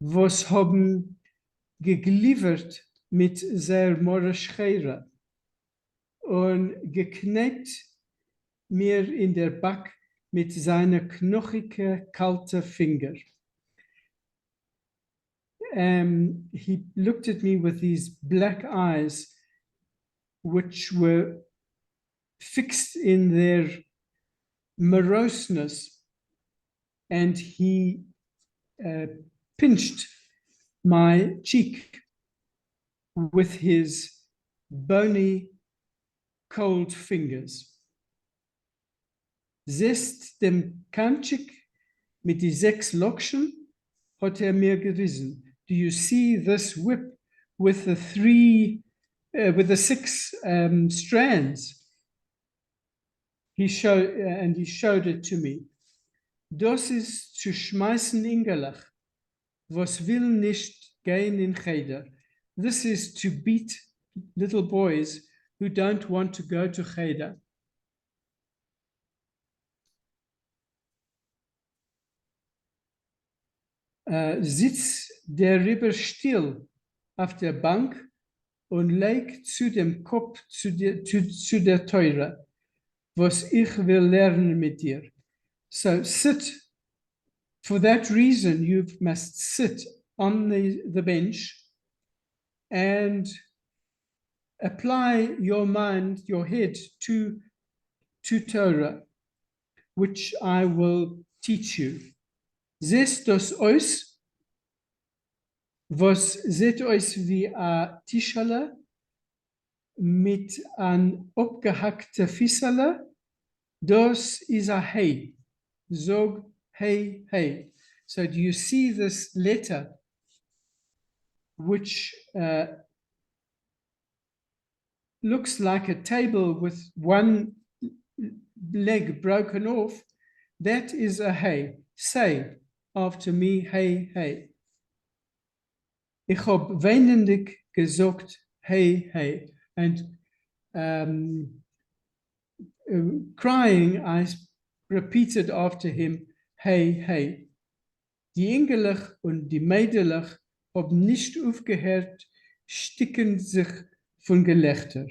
Was haben gegliedert mit sehr Moreschere und geknickt mir in der Back mit seinen knochigen, kalten Finger. He looked at me with these black eyes, which were fixed in their moroseness, and he pinched my cheek with his bony, cold fingers. Zest dem Kanchik mit die 6 Lokschen hat mir gerissen. Do you see this whip with the 6 strands? He showed it to me. Das ist zu schmeißen Ingelach, was will nicht gehen in Cheder. This is to beat little boys who don't want to go to Cheder. Sitzt der Ribber still auf der Bank und legt zu dem Kopf zu der Teure, was ich will lernen mit dir. So sit, for that reason you must sit on the bench and apply your mind, your head to Torah, which I will teach you. Seht das aus? Was seht euch wie a Tischale mit an abgehackte Fissele? Das is a hey. Zog hey hey. So do you see this letter which looks like a table with one leg broken off? That is a hey. Say after me, hey, hey. Ich hab weinendig gesagt, hey, hey. And crying, I repeated after him, hey, hey. Die Engelach und die Mädelach haben nicht aufgehört, sticken sich von Gelächter.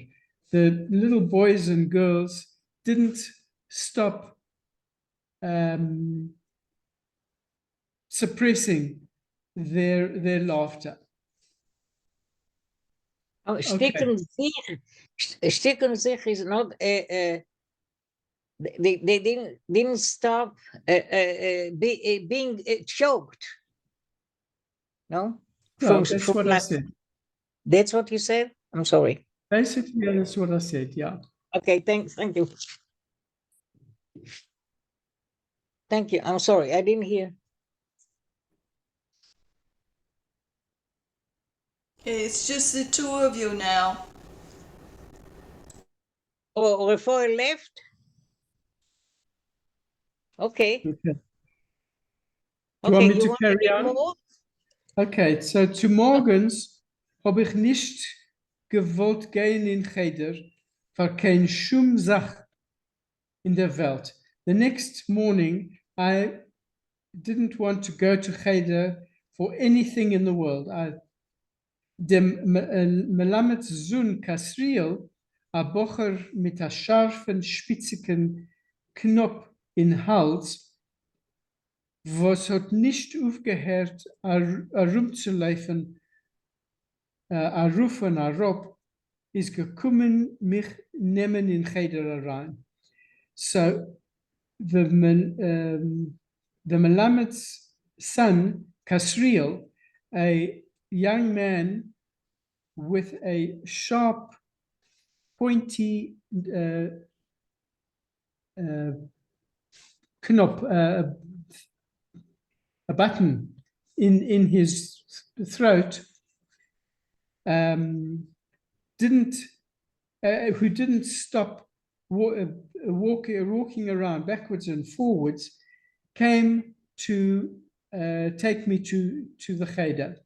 The little boys and girls didn't stop suppressing their laughter. Oh, sticken sich is not they didn't stop being choked. No? No, that's what I said. That's what you said? I'm sorry. Basically, that's what I said, yeah. Okay, thank you. Thank you. I'm sorry, I didn't hear. Okay, it's just the 2 of you now. Oh, before I left? Okay. Okay. Do you Okay, want me you to want carry to on? more? Okay, so zu morgens habe ich nicht gewollt gehen in Cheder, für kein Schumsach in der Welt. The next morning, I didn't want to go to Cheder for anything in the world. Dem Melamed Zun Kasriel, a Bocher mit a scharfen, spitzigen Knopf in Hals, was hat nicht aufgehört, rumzulaufen, a rufen, a rob, ist gekommen, mich nehmen in Cheder rein. So, the Melamed's son, Kasriel, a young man with a sharp, pointy knop, a button in his throat, didn't who didn't stop walking around backwards and forwards, came to take me to the Cheder.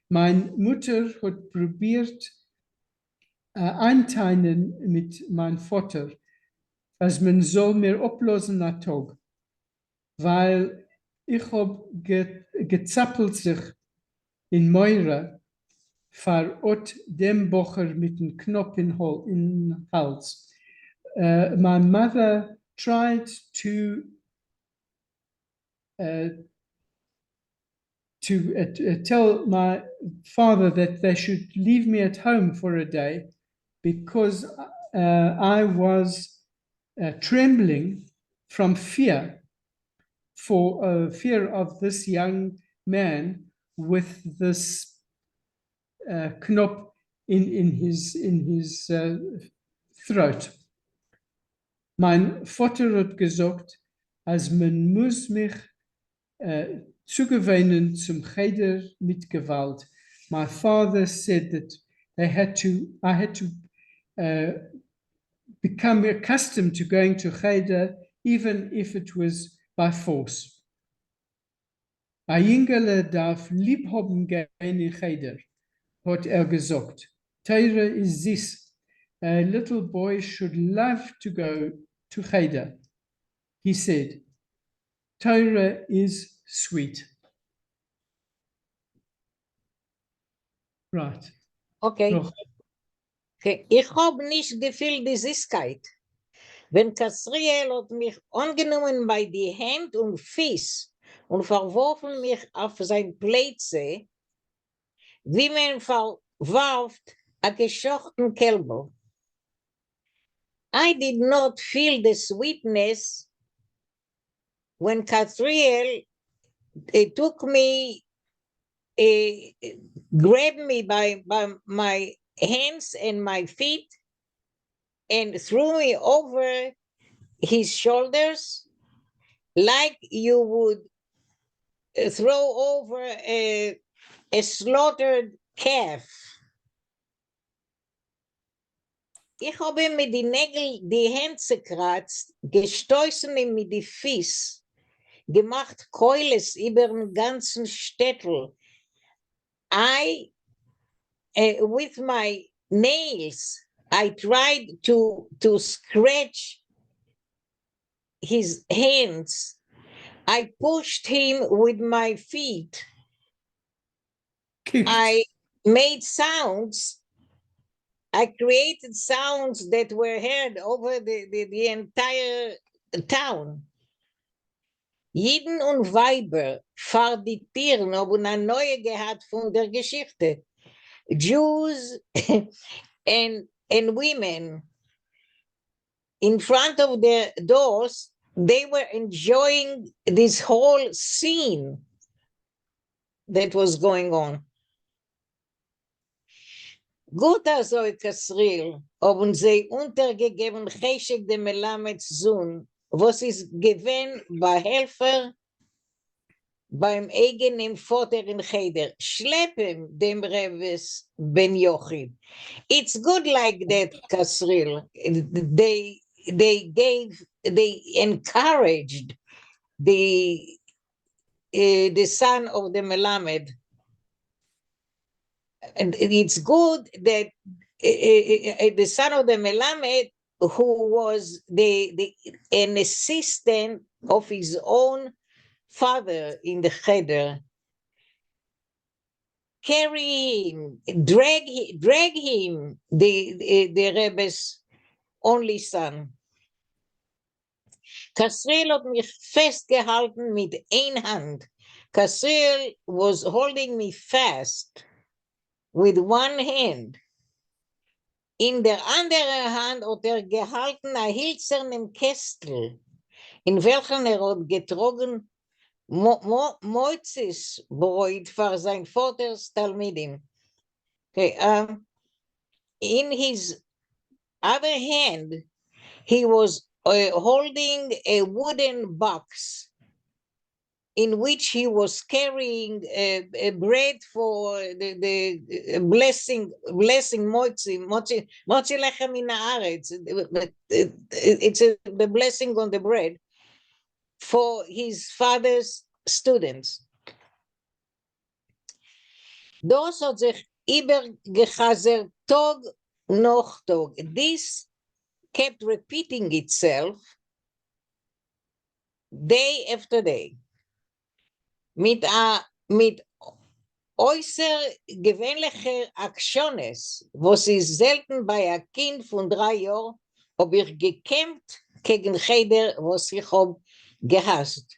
Mein Mutter hat probiert einteilen mit mein Vater, als man soll mir ablosen na Tag, weil ich hab gezappelt sich in Meure vor Ort dem Bocher mit dem Knopf in Hals. My mother tried to tell my father that they should leave me at home for a day because I was trembling from fear of this young man with this knop in his throat. Mein Vater hat gesagt, als man muss mich zugewöhnen zum Cheder mit Gewalt. My father said that I had to become accustomed to going to Cheder, even if it was by force. Ein Jüngele darf liebhaben gehen in Cheder, hat gesagt. Teure is this. A little boy should love to go to Cheder. He said, Torah is sweet. Right. Okay. Noch. Okay. Ich hab nicht gefühlt die Süßkeit. Wenn Kasriel hat mich angenommen bei die Hand und Fies und verworfen mich auf sein Plätze, wie man verwarft a geschochten Kälber. I did not feel the sweetness when Kathriel took me, grabbed me by my hands and my feet and threw me over his shoulders like you would throw over a slaughtered calf. Ich habe ihm mit die Nägel die Hände gekratzt, gestoßen ihm mit die Fies, gemacht Keules über den ganzen Städtel. With my nails, I tried to scratch his hands. I pushed him with my feet. I made sounds. I created sounds that were heard over the entire town. Jeden und Weiber farditieren, haben eine neue gehabt von der Geschichte. Jews and women in front of their doors, they were enjoying this whole scene that was going on. Gut also Kasril, haben sie untergegeben Cheshek dem Melamed Sohn, was ist gewesen bei Helfer beim eigenen Vater in Cheder, schleppen dem Reves Ben Yochid. It's good like that, Kasril. They encouraged the son of the Melamed. And it's good that the son of the Melamed, who was an assistant of his own father in the Cheder, carry him, drag him, the Rebbe's only son. Kasriel hat mich festgehalten mit ein Hand. Kasriel was holding me fast with one hand. In der anderen Hand hat gehalten ein hilzernen Kästel, in welchen hat getrogen Moizis Brot für sein Vaters Talmidim. Okay, in his other hand, he was holding a wooden box in which he was carrying a bread for the blessing motzi lechem min haaretz. It's the blessing on the bread for his father's students. Das hat sich übergechasert Tag noch Tag. This kept repeating itself day after day. Mit äußer gewöhnlicher Aktiones, was ist selten bei einem Kind von 3 Jahren, ob ich gekämpft gegen Cheder, was ich hab gehasst.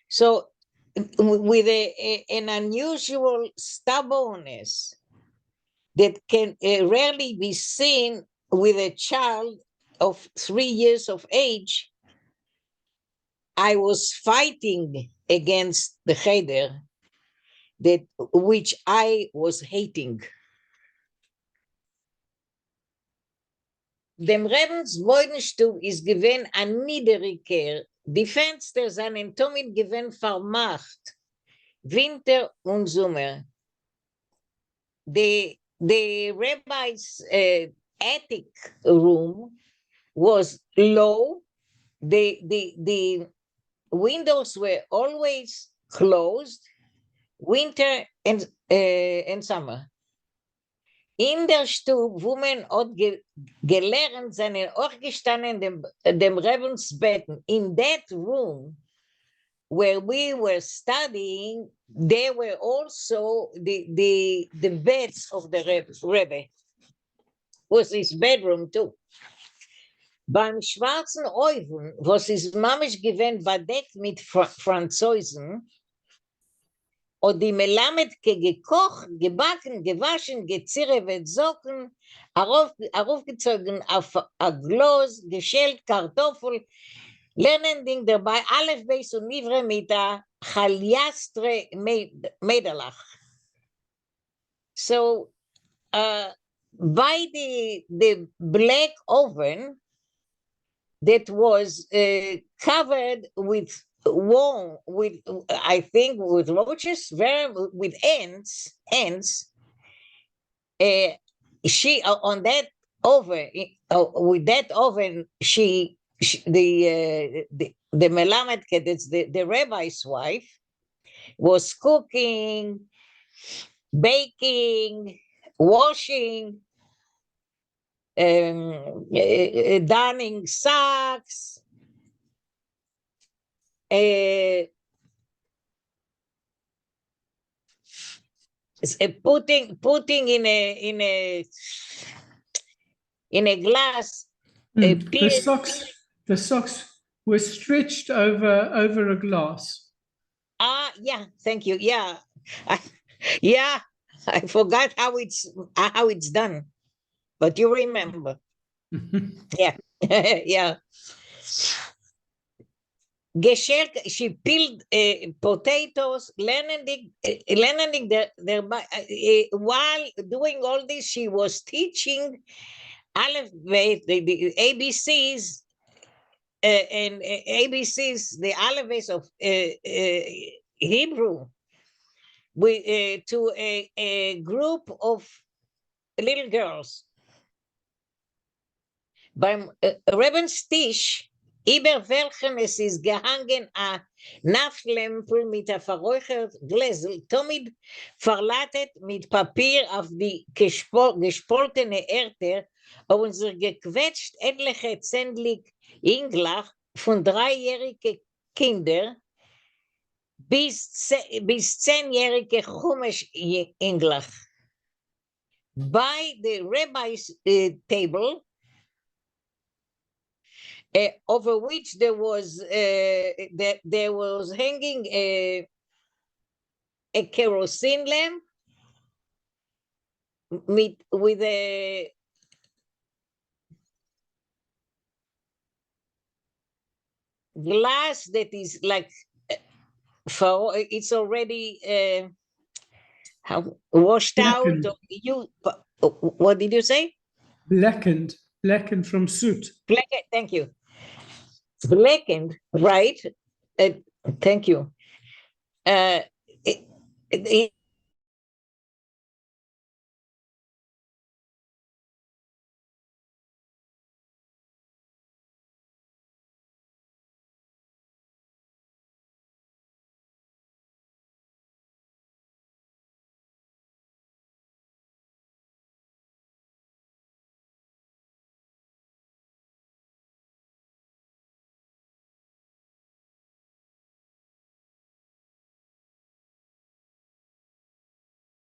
So, with an unusual stubbornness that can rarely be seen with a child of 3 years of age, I was fighting against the Cheder, that which I was hating. Dem Rebens Woidenstub ist gewinn ein niederiger, die Fenster seien damit gewinn vermacht, Winter und Sommer. The rabbi's attic room was low. The windows were always closed, winter and summer. In der Stube, wo man hat gelernt, seinen auch gestanden dem Rebensbetten. In that room where we were studying, there were also the beds of the Rebbe. Was his bedroom too. Beim schwarzen Oven, was his mamisch gewesen, verdeckt mit Franzosen, und die Melametke gekocht, gebacken, gewaschen, gezirret, Socken, aufgezogen auf ein Glas, geschält, Kartoffel, Lernending dabei, Aleph, Beis und Nivre mit der Chaliastre Mädelach. So, by the black oven that was covered with warm, with I think with roaches, with ants. She on that oven, with that oven, the Melamed, that's the rabbi's wife, was cooking, baking, washing, darning socks, putting in a glass. The socks were stretched over a glass. Yeah, thank you. Yeah, I forgot how it's done, but you remember. Yeah, yeah. She peeled potatoes, learning while doing all this, she was teaching Aleph, the ABCs, and ABCs, the Aleph of Hebrew, to a group of little girls. Beim Rebens Tisch, über welchen es ist gehangen a Naftlämpel mit a verräuchert Gläsel, tomid verlattet mit Papier auf die gespoltene Erde, und sie gequetscht etliche Zendlik Inglach von 3-jährige Kinder bis 10-jährige Chumash Inglach. By the rabbi's table, over which there was hanging a kerosene lamp with a glass that is like it's already washed Blackened. out. What did you say? Blackened from soot. Blackened, thank you. Blackened, right? Thank you. uh, it,